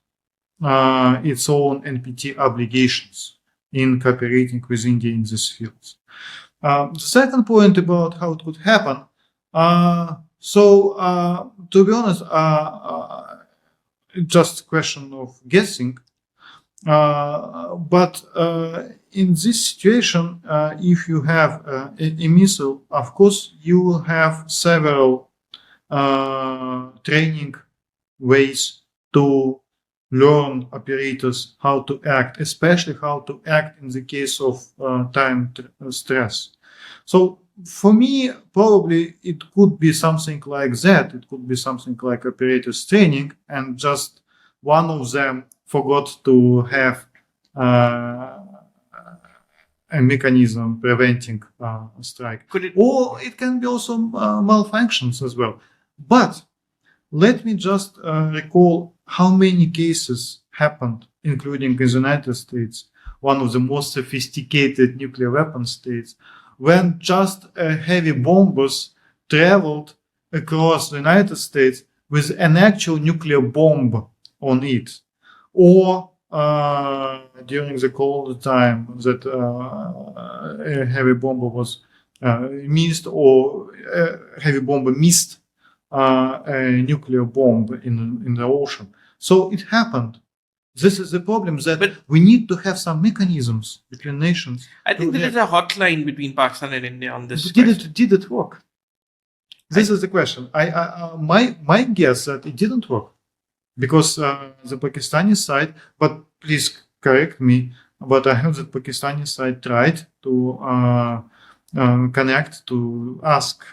its own NPT obligations in cooperating with India in these fields. The second point about how it could happen. To be honest, just a question of guessing. But in this situation, if you have a missile, of course, you will have several training ways to learn operators how to act, especially how to act in the case of time stress. So for me, probably it could be something like that. It could be something like operators training, and just one of them forgot to have a mechanism preventing a strike. Or it can be also malfunctions as well. But let me just recall how many cases happened, including in the United States, one of the most sophisticated nuclear weapon states, when just heavy bombers traveled across the United States with an actual nuclear bomb on it. Or during the cold time that a heavy bomber was missed, or a heavy bomber missed a nuclear bomb in the ocean. So it happened. This is the problem, that we need to have some mechanisms between nations. I think there is a hotline between Pakistan and India on this. Did it work? This is the question. My guess that it didn't work, because the Pakistani side, but please correct me, but I heard that Pakistani side tried to connect, to ask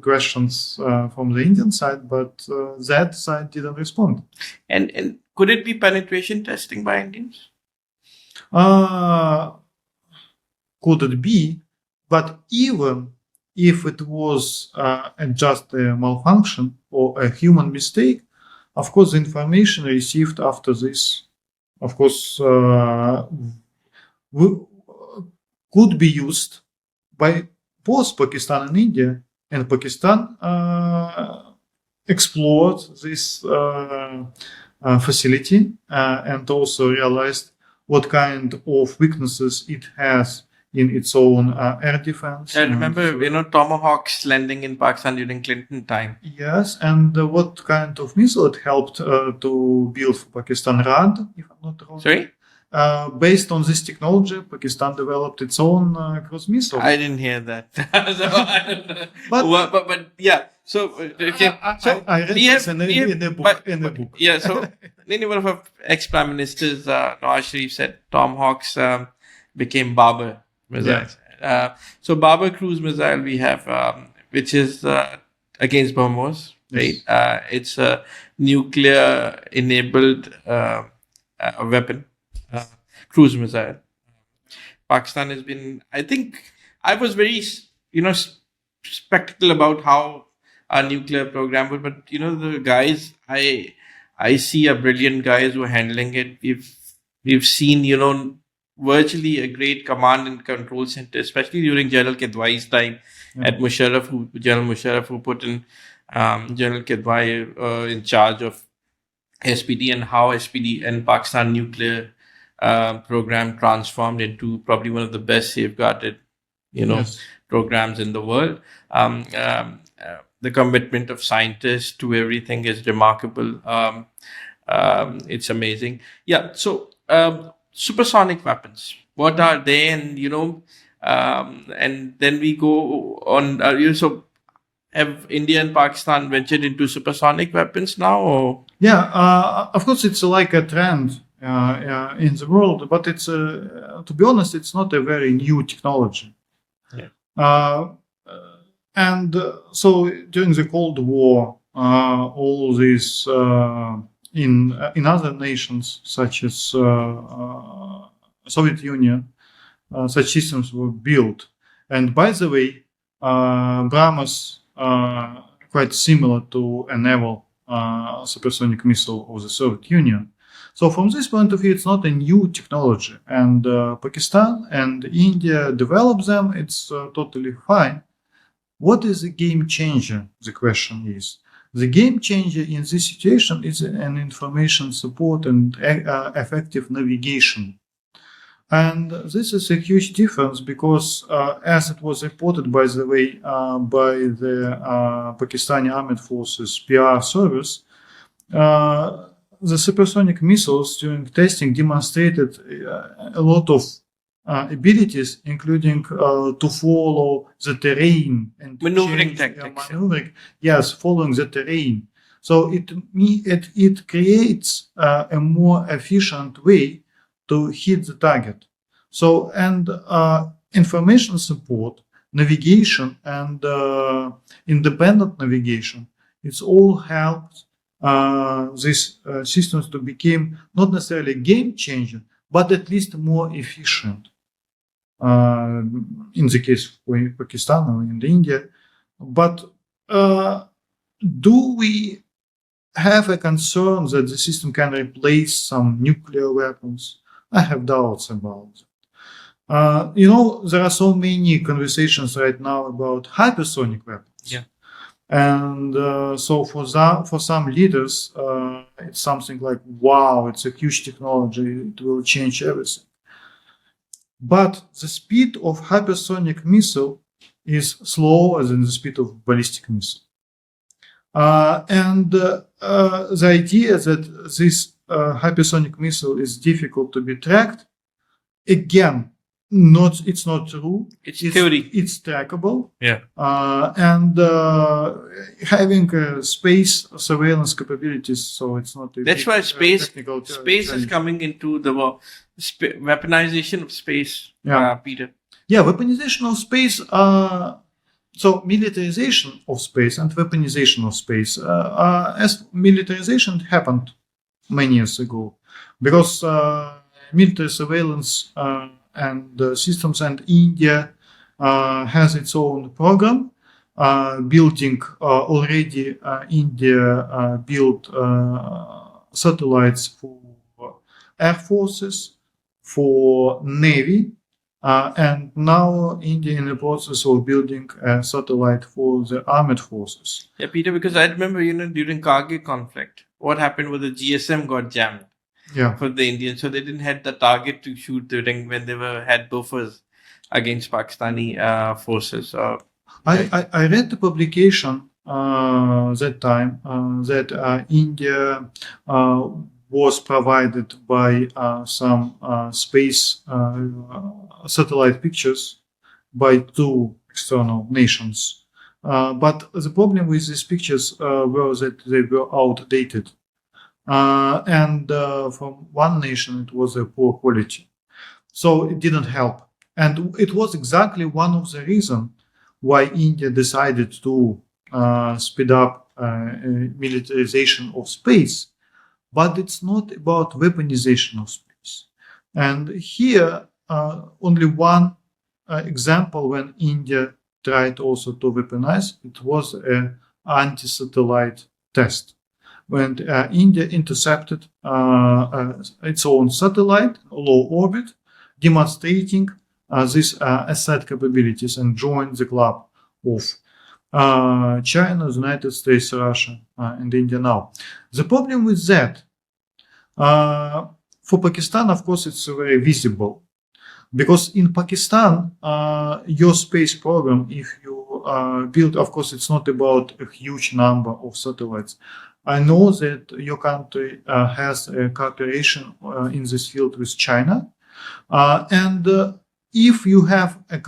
questions from the Indian side, but that side didn't respond. And could it be penetration testing by Indians? Could it be? But even if it was just a malfunction or a human mistake, of course, the information received after this, of course, could be used by both Pakistan and India. And Pakistan explored this facility and also realized what kind of weaknesses it has in its own air defense. I remember, Tomahawks landing in Pakistan during Clinton time. Yes, and what kind of missile it helped to build for Pakistan, RAD, if I'm not wrong. Sorry? Based on this technology, Pakistan developed its own cruise missile. I didn't hear that. But yeah. So I read this in a book. Yeah. So one of our ex-prime ministers, Nawaz Sharif, said Tomahawks became Barber missiles. Yeah. So Barber cruise missile we have, which is against BrahMos, right? Yes. It's a nuclear-enabled weapon. Cruise missile. Pakistan has been, I think, I was very, skeptical about how our nuclear program would, but the guys I I see a brilliant guys who are handling it. We've seen, virtually a great command and control center, especially during General Kidwai's time at General Musharraf, who put in General Kidwai in charge of SPD, and how SPD and Pakistan nuclear program transformed into probably one of the best safeguarded, Yes. programs in the world. The commitment of scientists to everything is remarkable. It's amazing. Yeah. So, supersonic weapons, what are they? And, and then we go on, so have India and Pakistan ventured into supersonic weapons now, or? Yeah, of course, it's like a trend in the world, but it's, to be honest, it's not a very new technology. Yeah. And so during the Cold War, all these in other nations such as Soviet Union, such systems were built. And by the way, BrahMos quite similar to a naval supersonic missile of the Soviet Union. So from this point of view, it's not a new technology, and Pakistan and India develop them. It's totally fine. What is the game changer? The question is. The game changer in this situation is an information support and effective navigation. And this is a huge difference because, as it was reported, by the way, by the Pakistani Armed Forces PR service, the supersonic missiles during testing demonstrated a lot of abilities, including to follow the terrain and Maneuvering tactics. Yes, following the terrain. So it creates a more efficient way to hit the target. So, and information support, navigation, and independent navigation, it's all helped these systems to become not necessarily a game changer, but at least more efficient. In the case of Pakistan or in India. But do we have a concern that the system can replace some nuclear weapons? I have doubts about it. There are so many conversations right now about hypersonic weapons. Yeah. And so for some leaders, it's something like, wow, it's a huge technology, it will change everything. But the speed of hypersonic missile is slower than the speed of ballistic missile. And the idea that this hypersonic missile is difficult to be tracked, again, it's not true. It's theory. It's trackable. Yeah. And having space surveillance capabilities, so it's not. That's why space challenge. is coming into the weaponization of space. Yeah. Peter. Yeah, weaponization of space. So militarization of space and weaponization of space. As militarization happened many years ago, because military surveillance and systems, and India has its own program building already. India built satellites for air forces, for navy, and now India in the process of building a satellite for the armed forces. Yeah, Peter, because I remember, during Kargil conflict, what happened was the GSM got jammed. Yeah. For the Indians, so they didn't have the target to shoot during when they had buffers against Pakistani forces. I read the publication that time that India was provided by some space satellite pictures by two external nations. But the problem with these pictures were that they were outdated. And from one nation, it was a poor quality. So it didn't help. And it was exactly one of the reasons why India decided to speed up militarization of space. But it's not about weaponization of space. And here, only one example when India tried also to weaponize, it was an anti-satellite test. when India intercepted its own satellite, low orbit, demonstrating these asset capabilities and joined the club of China, the United States, Russia, and India now. The problem with that, for Pakistan, of course, it's very visible. Because in Pakistan, your space program, if you build, of course, it's not about a huge number of satellites. I know that your country has a cooperation in this field with China. And if you have a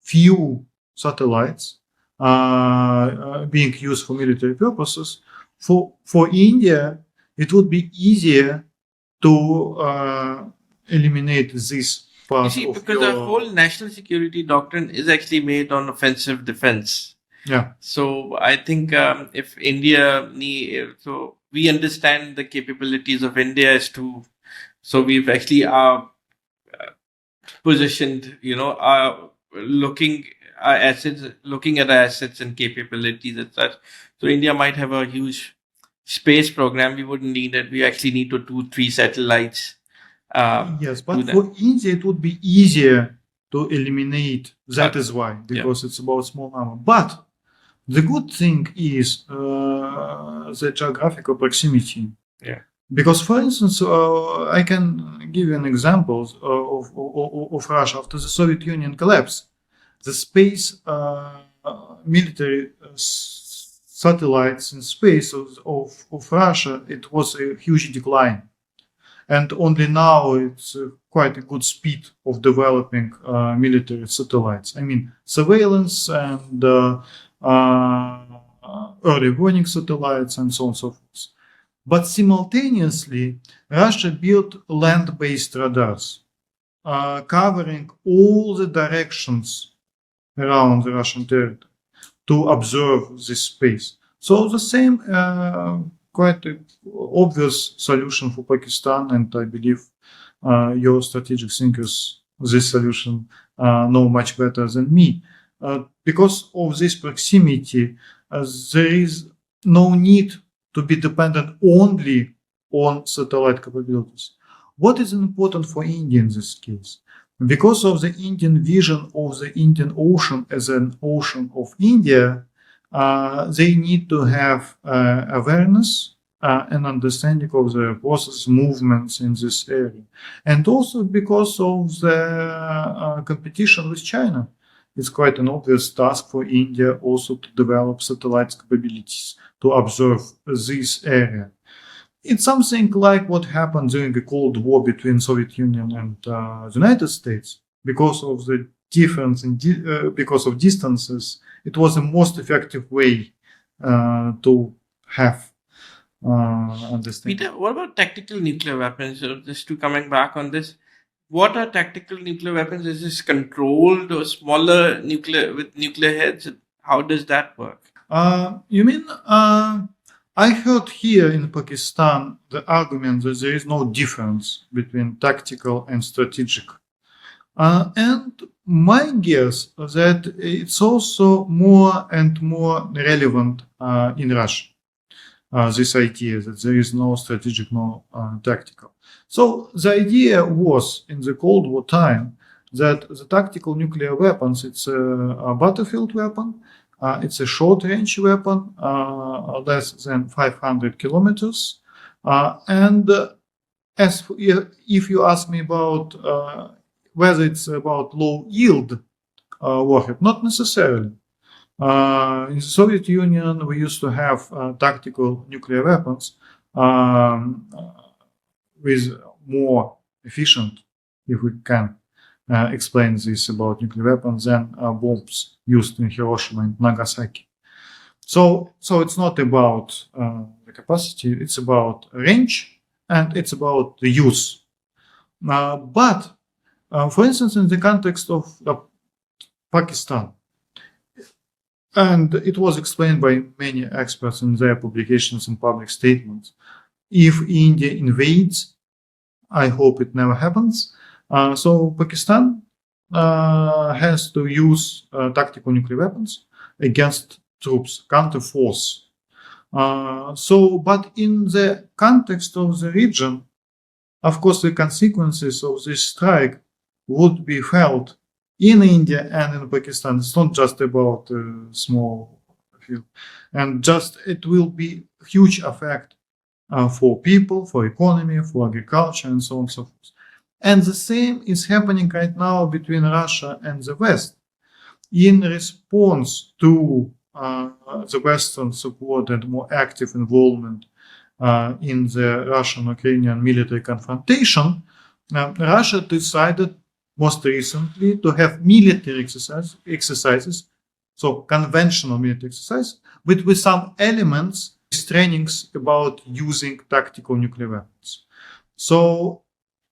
few satellites being used for military purposes, for India, it would be easier to eliminate this part You see, of because your... our whole national security doctrine is actually made on offensive defense. Yeah. So I think if India so we understand the capabilities of India as to, so we've actually positioned, looking at our assets and capabilities and such. So India might have a huge space program. We wouldn't need it. We actually need 2-3 satellites. Yes, but for India, it would be easier to eliminate. That is why, because it's about small number. But the good thing is the geographical proximity. Yeah. Because, for instance, I can give you an example of Russia after the Soviet Union collapse. The space military satellites in space of Russia, it was a huge decline. And only now it's quite a good speed of developing military satellites. I mean, surveillance and early warning satellites and so on and so forth. But simultaneously, Russia built land-based radars covering all the directions around the Russian territory to observe this space. So the same quite an obvious solution for Pakistan, and I believe your strategic thinkers this solution know much better than me. Because of this proximity, there is no need to be dependent only on satellite capabilities. What is important for India in this case? Because of the Indian vision of the Indian Ocean as an ocean of India, they need to have awareness and understanding of the process movements in this area. And also because of the competition with China. It's quite an obvious task for India also to develop satellite capabilities to observe this area. It's something like what happened during the Cold War between Soviet Union and the United States. Because of the difference in because of distances, it was the most effective way to have understanding. Peter, what about tactical nuclear weapons? So just to coming back on this, what are tactical nuclear weapons? Is this controlled or smaller with nuclear heads? How does that work? You mean, I heard here in Pakistan the argument that there is no difference between tactical and strategic. And my guess that it's also more and more relevant in Russia. This idea that there is no strategic, no tactical. So the idea was in the Cold War time that the tactical nuclear weapons, it's a battlefield weapon, it's a short-range weapon, less than 500 kilometers. And if you ask me about whether it's about low-yield warhead, not necessarily. In the Soviet Union, we used to have tactical nuclear weapons with more efficient, if we can explain this about nuclear weapons, than bombs used in Hiroshima and Nagasaki. So it's not about the capacity, it's about range, and it's about the use. But, for instance, in the context of Pakistan, and it was explained by many experts in their publications and public statements. If India invades, I hope it never happens. So Pakistan has to use tactical nuclear weapons against troops, counter force. But in the context of the region, of course, the consequences of this strike would be felt in India and in Pakistan. It's not just about a small field, and just it will be huge effect for people, for economy, for agriculture, and so on and so forth. And the same is happening right now between Russia and the West. In response to the Western support and more active involvement in the Russian-Ukrainian military confrontation, Russia decided most recently to have military exercises, so conventional military exercises, but with some elements, trainings about using tactical nuclear weapons. So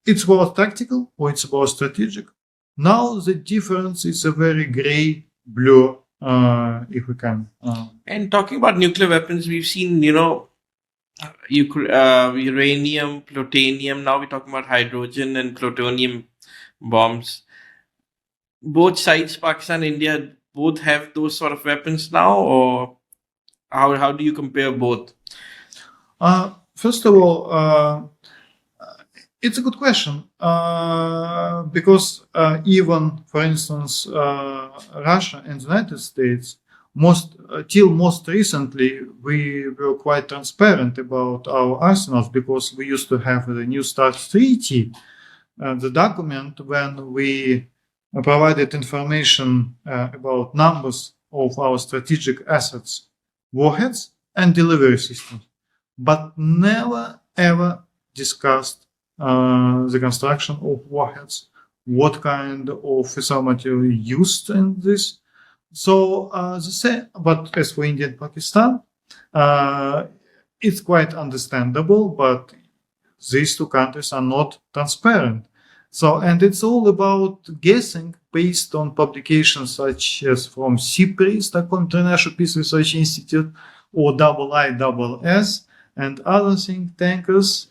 it's about tactical or it's about strategic. Now the difference is a very gray blur, if we can. And talking about nuclear weapons, we've seen, uranium, plutonium. Now we're talking about hydrogen and plutonium bombs. Both sides, Pakistan, India, both have those sort of weapons now, or how do you compare both? First of all, it's a good question because even, for instance, Russia and the United States, till most recently, we were quite transparent about our arsenals because we used to have the New START Treaty, the document when we provided information about numbers of our strategic assets, warheads, and delivery systems, but never ever discussed the construction of warheads, what kind of fissile material used in this. So but as for India and Pakistan, it's quite understandable, but these two countries are not transparent. So, and it's all about guessing based on publications such as from CIPRI, Stockholm International Peace Research Institute, or IISS, and other think tanks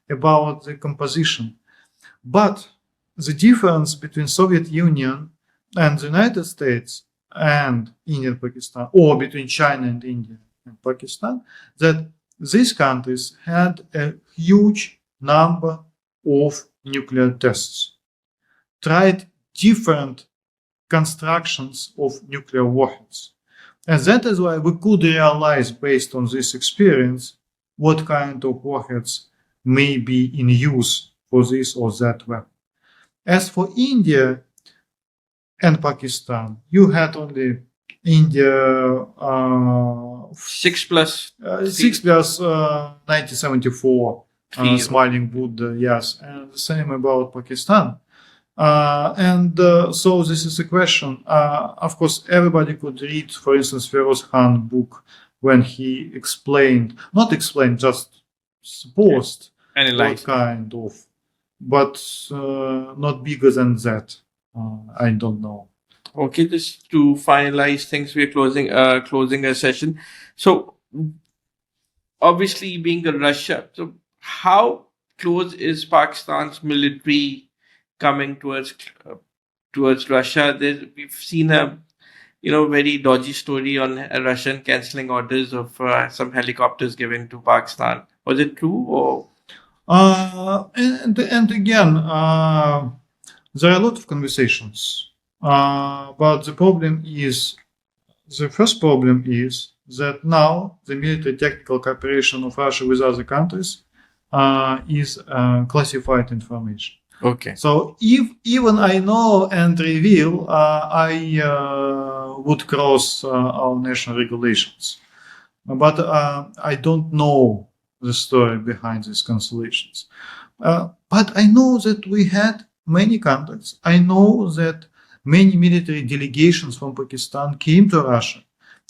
about the composition. But the difference between Soviet Union and the United States and India and Pakistan, or between China and India and Pakistan, that these countries had a huge number of nuclear tests, tried different constructions of nuclear warheads. And that is why we could realize, based on this experience, what kind of warheads may be in use for this or that weapon. As for India and Pakistan, you had only India 6 plus 1974 Smiling Buddha, yes, and the same about Pakistan. So this is a question. Of course, everybody could read, for instance, Feroz Khan's book when he just supposed what kind of, but not bigger than that. I don't know. Okay, just to finalize things, we're closing a session. So, obviously, being a Russia, so how close is Pakistan's military coming towards Russia? We've seen a very dodgy story on Russian cancelling orders of some helicopters given to Pakistan. Was it true or? And again, there are a lot of conversations, but the first problem is that now the military technical cooperation of Russia with other countries is classified information. Okay. So if even I know and reveal, I would cross our national regulations, but I don't know the story behind these cancellations. But I know that we had many contacts. I know that many military delegations from Pakistan came to Russia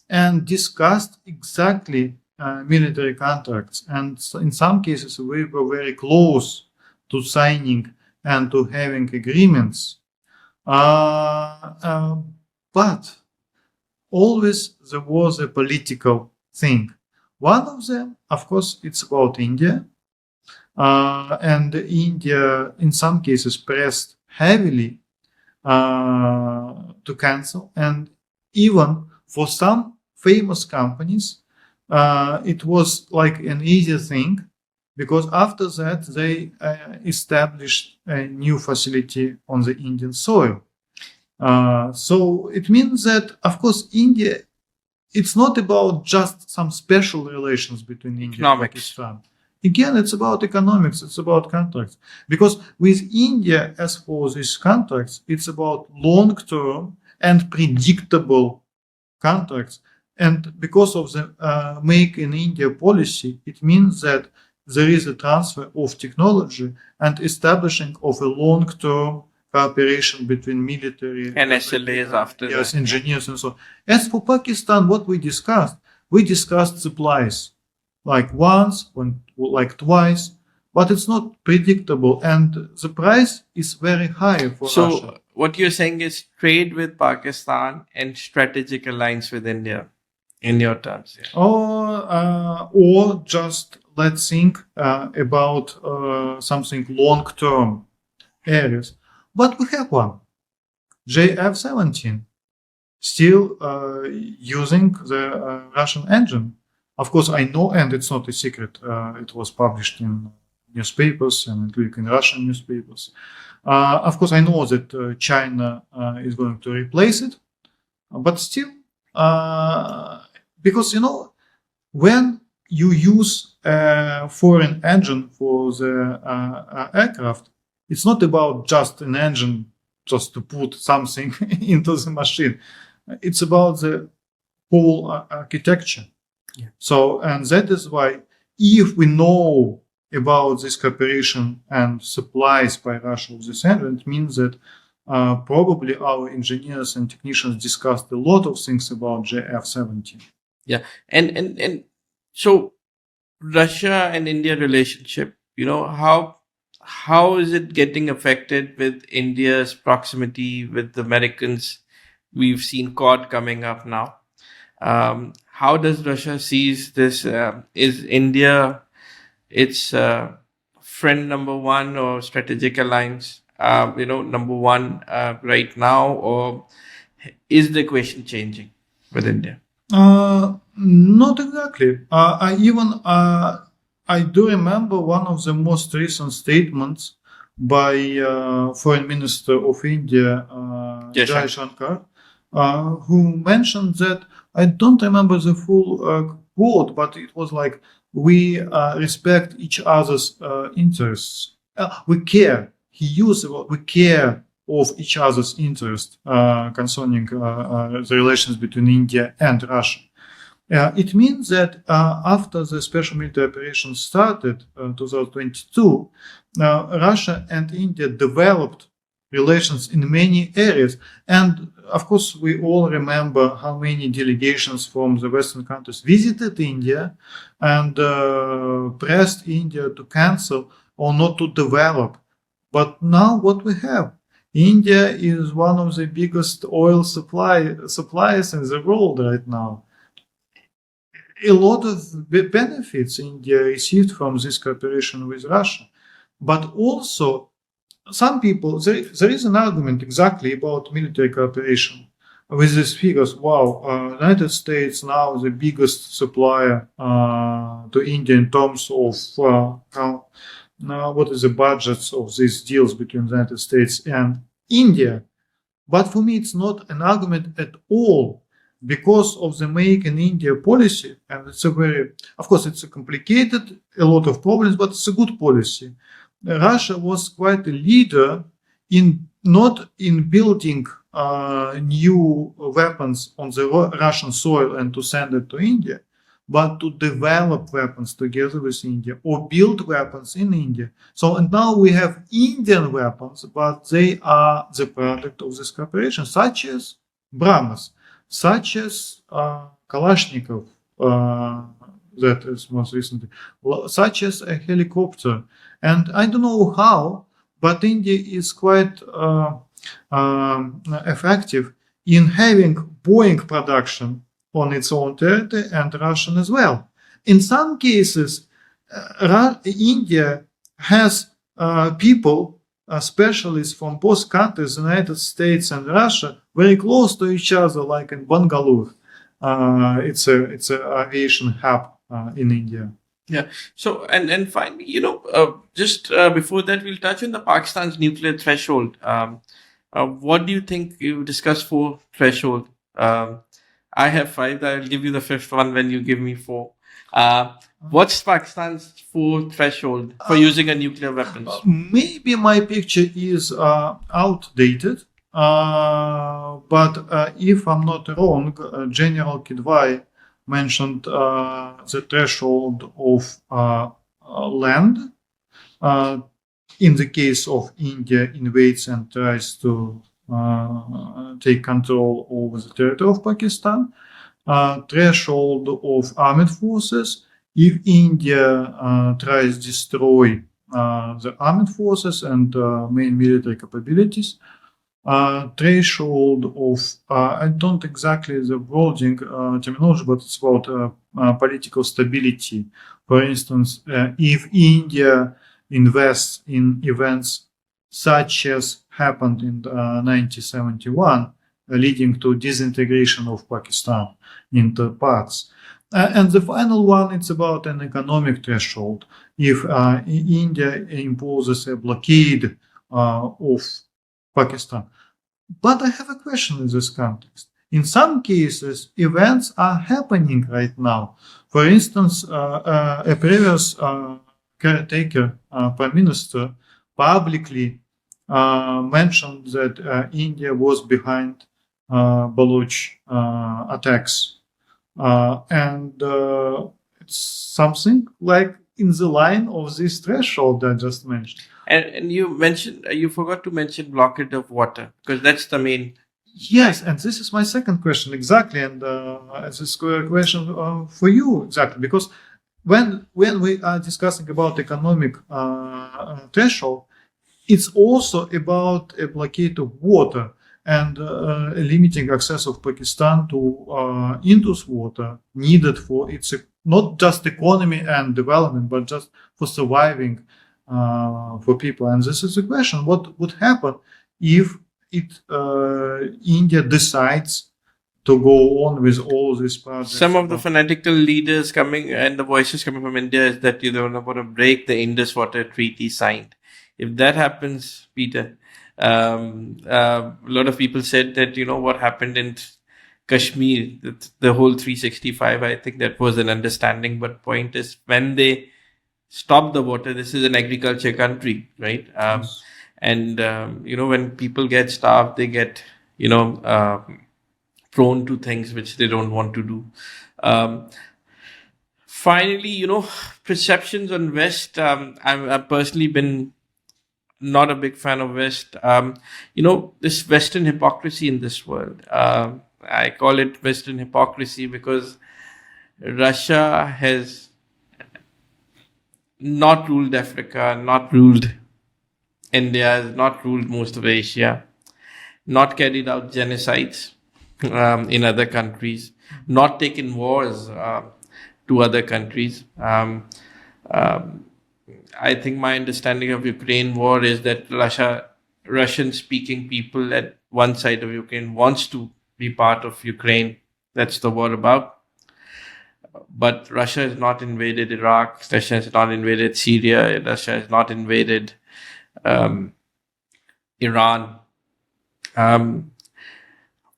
and discussed exactly military contracts. And in some cases, we were very close to signing and to having agreements. But always there was a political thing. One of them, of course, it's about India. And India, in some cases, pressed heavily to cancel. And even for some famous companies, it was like an easy thing, because after that they established a new facility on the Indian soil. So it means that, of course, India, it's not about just some special relations between India and Pakistan. Again, it's about economics, it's about contracts. Because with India, as for these contracts, it's about long-term and predictable contracts. And because of the Make in India policy, it means that there is a transfer of technology and establishing of a long-term cooperation between military and SLAs after yes, that. engineers and so on. As for Pakistan, what we discussed supplies, like once, like twice, but it's not predictable, and the price is very high for Russia. So what you're saying is trade with Pakistan and strategic alliance with India, in your terms. Yeah. Or just let's think about something long-term areas. But we have one, JF-17, still using the Russian engine. Of course, I know, and it's not a secret, it was published in newspapers and including in Russian newspapers. Of course, I know that China is going to replace it, but still, because, you know, when you use a foreign engine for the aircraft, it's not about just an engine just to put something into the machine. It's about the whole architecture. Yeah. So, and that is why, if we know about this cooperation and supplies by Russia of this engine, it means that probably our engineers and technicians discussed a lot of things about JF-17. Yeah, and so Russia and India relationship, you know, how is it getting affected with India's proximity with the Americans? We've seen Quad coming up now. How does Russia sees this? Is India its friend number one or strategic alliance, number one right now, or is the equation changing with India? Not exactly. I do remember one of the most recent statements by Foreign Minister of India, Jai Shankar, who mentioned that, I don't remember the full quote, but it was like, we respect each other's interests. We care. He used the word, we care of each other's interests concerning the relations between India and Russia. It means that after the special military operation started in 2022, Russia and India developed relations in many areas. And of course, we all remember how many delegations from the Western countries visited India and pressed India to cancel or not to develop. But now what we have, India is one of the biggest oil suppliers in the world right now. A lot of benefits India received from this cooperation with Russia. But also, some people, there is an argument exactly about military cooperation with these figures. Wow, United States now the biggest supplier to India in terms of what is the budgets of these deals between the United States and India. But for me, it's not an argument at all, because of the Make in India policy. And it's of course, it's a complicated, a lot of problems, but it's a good policy. Russia was quite a leader not in building new weapons on the Russian soil and to send it to India, but to develop weapons together with India or build weapons in India. So, and now we have Indian weapons, but they are the product of this cooperation, such as BrahMos, such as Kalashnikov, that is most recently, such as a helicopter. And I don't know how, but India is quite effective in having Boeing production on its own territory and Russian as well. In some cases, India has people, specialists from both countries, United States and Russia, very close to each other, like in Bangalore. it's a aviation hub in India. Yeah. So, and finally, just before that, we'll touch on the Pakistan's nuclear threshold. What do you think? You discussed 4 threshold. I have 5. I'll give you the 5th one when you give me 4. What's Pakistan's 4 threshold for using a nuclear weapons? Maybe my picture is outdated, but if I'm not wrong, General Kidwai mentioned the threshold of land. In the case of India invades and tries to take control over the territory of Pakistan, threshold of armed forces. If India tries to destroy the armed forces and main military capabilities, threshold of I don't exactly the wording terminology, but it's about political stability. For instance, if India invests in events such as happened in 1971, leading to disintegration of Pakistan into parts. And the final one, it's about an economic threshold. If India imposes a blockade of Pakistan. But I have a question in this context. In some cases, events are happening right now. For instance, a previous caretaker prime minister publicly mentioned that India was behind Baloch attacks. And it's something like in the line of this threshold I just mentioned. And you forgot to mention blockade of water, because that's the main. Yes, and this is my second question exactly, and this is a question for you exactly, because when we are discussing about economic threshold, it's also about a blockade of water and limiting access of Pakistan to Indus water needed for its not just economy and development, but just for surviving for people. And this is the question: what would happen if India decides to go on with all these projects? Some of the fanatical leaders coming and the voices coming from India is that you don't want to break the Indus Water Treaty signed. If that happens, Peter, a lot of people said that what happened in Kashmir, the whole 365. I think that was an understanding. But point is, when they stop the water, this is an agriculture country, right? Yes. And when people get starved, they get prone to things which they don't want to do. Finally, perceptions on West. I've personally been not a big fan of West. This Western hypocrisy in this world. I call it Western hypocrisy because Russia has not ruled Africa, not ruled India, has not ruled most of Asia, not carried out genocides in other countries, not taken wars to other countries. I think my understanding of Ukraine war is that Russian-speaking people at one side of Ukraine wants to be part of Ukraine. That's the war about. But Russia has not invaded Iraq. Russia has not invaded Syria. Russia has not invaded Iran.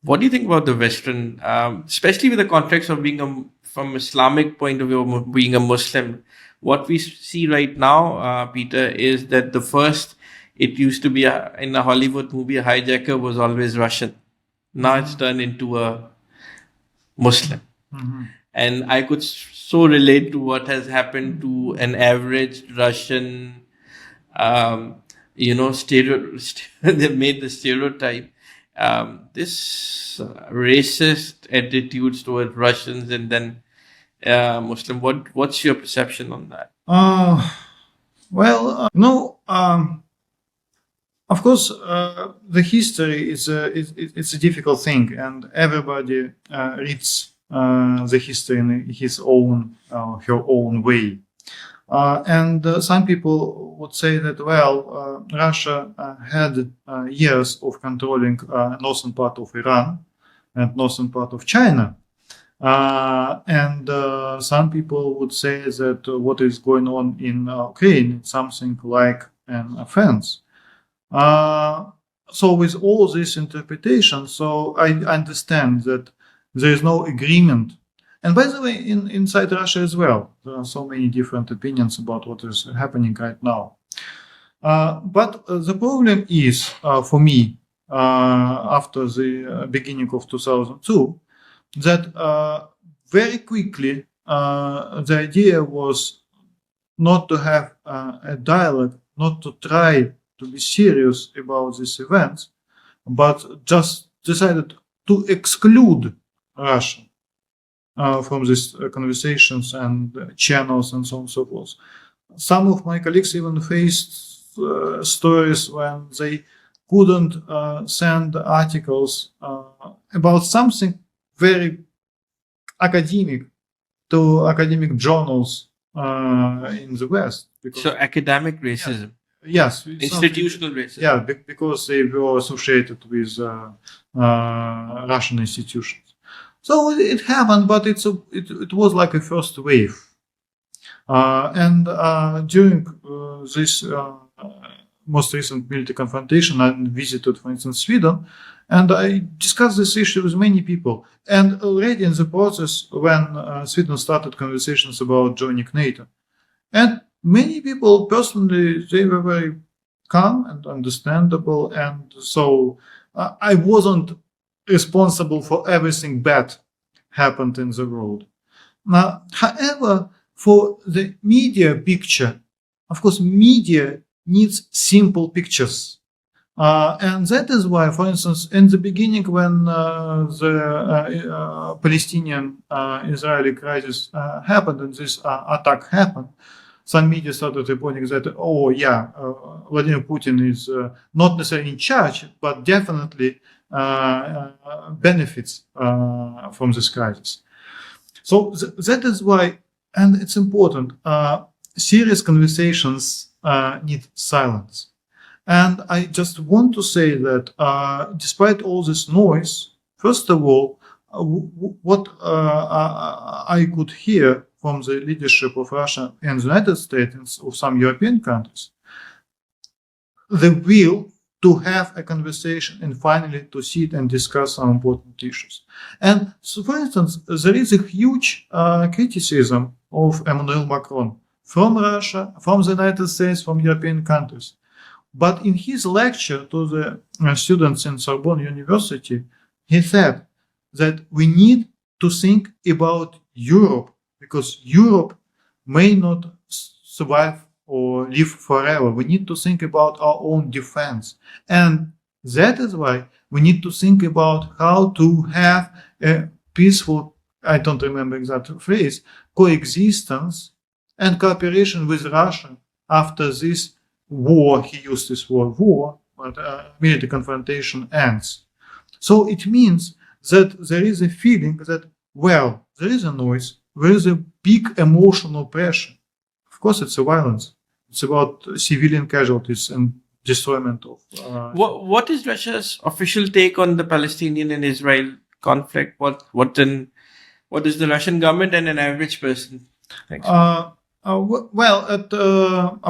What do you think about the Western, especially with the context of being from Islamic point of view, being a Muslim? What we see right now, Peter, is that it used to be in a Hollywood movie, a hijacker was always Russian. Now it's turned into a Muslim. Mm-hmm. And I could so relate to what has happened to an average Russian, they made the stereotype. This racist attitudes towards Russians and then Muslim. What's your perception on that? Of course, the history is it's a difficult thing, and everybody reads the history in his own her own way. And some people would say that Russia had years of controlling northern part of Iran and northern part of China. And some people would say that what is going on in Ukraine is something like an offense. So with all this interpretation, so I understand that there is no agreement. And by the way, inside Russia as well, there are so many different opinions about what is happening right now. But the problem is, for me, after the beginning of 2002, that very quickly the idea was not to have a dialogue, not to try to be serious about these events, but just decided to exclude Russia from these conversations and channels and so on and so forth. Some of my colleagues even faced stories when they couldn't send articles about something very academic to academic journals in the West. So academic racism. Yes. Institutional racism. Yeah, because they were associated with Russian institutions. So it happened, but it was like a first wave. And during this most recent military confrontation, I visited, for instance, Sweden, and I discussed this issue with many people. And already in the process, when Sweden started conversations about joining NATO, and many people personally, they were very calm and understandable, and so I wasn't responsible for everything bad happened in the world. Now, however, for the media picture, of course, media needs simple pictures. And that is why, for instance, in the beginning, when the Palestinian-Israeli crisis happened and this attack happened, some media started reporting that, Vladimir Putin is not necessarily in charge, but definitely benefits from this crisis. So that is why, and it's important, serious conversations need silence. And I just want to say that despite all this noise, first of all, what I could hear from the leadership of Russia and the United States and of some European countries, the will to have a conversation and finally to sit and discuss some important issues. And so, for instance, there is a huge criticism of Emmanuel Macron from Russia, from the United States, from European countries. But in his lecture to the students in Sorbonne University, he said that we need to think about Europe, because Europe may not survive or live forever. We need to think about our own defense. And that is why we need to think about how to have a peaceful, I don't remember exact phrase, coexistence and cooperation with Russia after this war, he used this word war, but military confrontation ends. So it means that there is a feeling that, well, there is a noise, there is a big emotional pressure. Of course, it's a violence. It's about civilian casualties and destroyment of... What is Russia's official take on the Palestinian and Israel conflict? What is the Russian government and an average person? Thanks. Of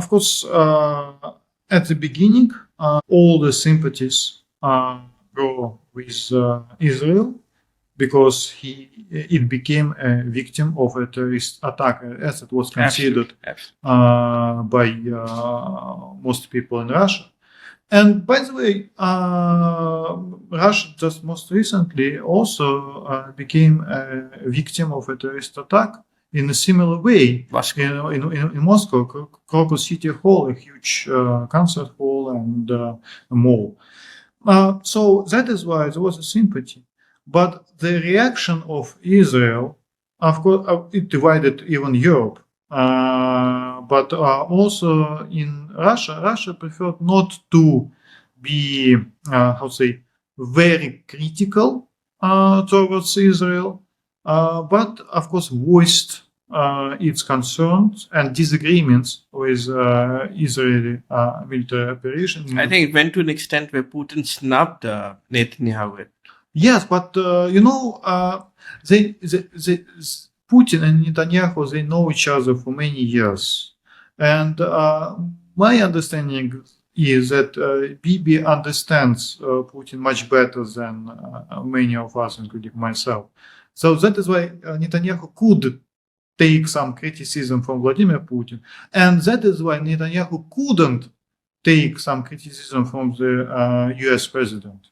course, at the beginning, all the sympathies were with Israel, because it became a victim of a terrorist attack, as it was considered by most people in Russia. And by the way, Russia just most recently also became a victim of a terrorist attack in a similar way. In Moscow, Crocus City Hall, a huge concert hall and a mall. So that is why there was a sympathy. But the reaction of Israel, of course, it divided even Europe. But also in Russia, Russia preferred not to be, very critical towards Israel, but of course voiced its concerns and disagreements with Israeli military operation. I think it went to an extent where Putin snubbed Netanyahu. Yes, but they Putin and Netanyahu, they know each other for many years, and my understanding is that Bibi understands Putin much better than many of us, including myself. So that is why Netanyahu could take some criticism from Vladimir Putin, and that is why Netanyahu couldn't take some criticism from the US president.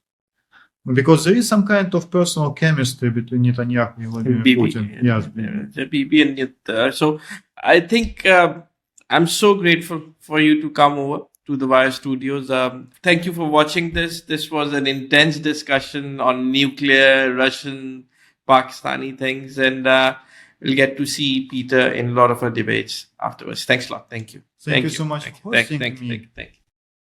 Because there is some kind of personal chemistry between Netanyahu and Vladimir Putin. Yes. The BB and so I think I'm so grateful for you to come over to the Wire Studios. Thank you for watching this. This was an intense discussion on nuclear, Russian, Pakistani things, and we'll get to see Peter in a lot of our debates afterwards. Thanks a lot. Thank you. Thank you so much for hosting me. Thank you.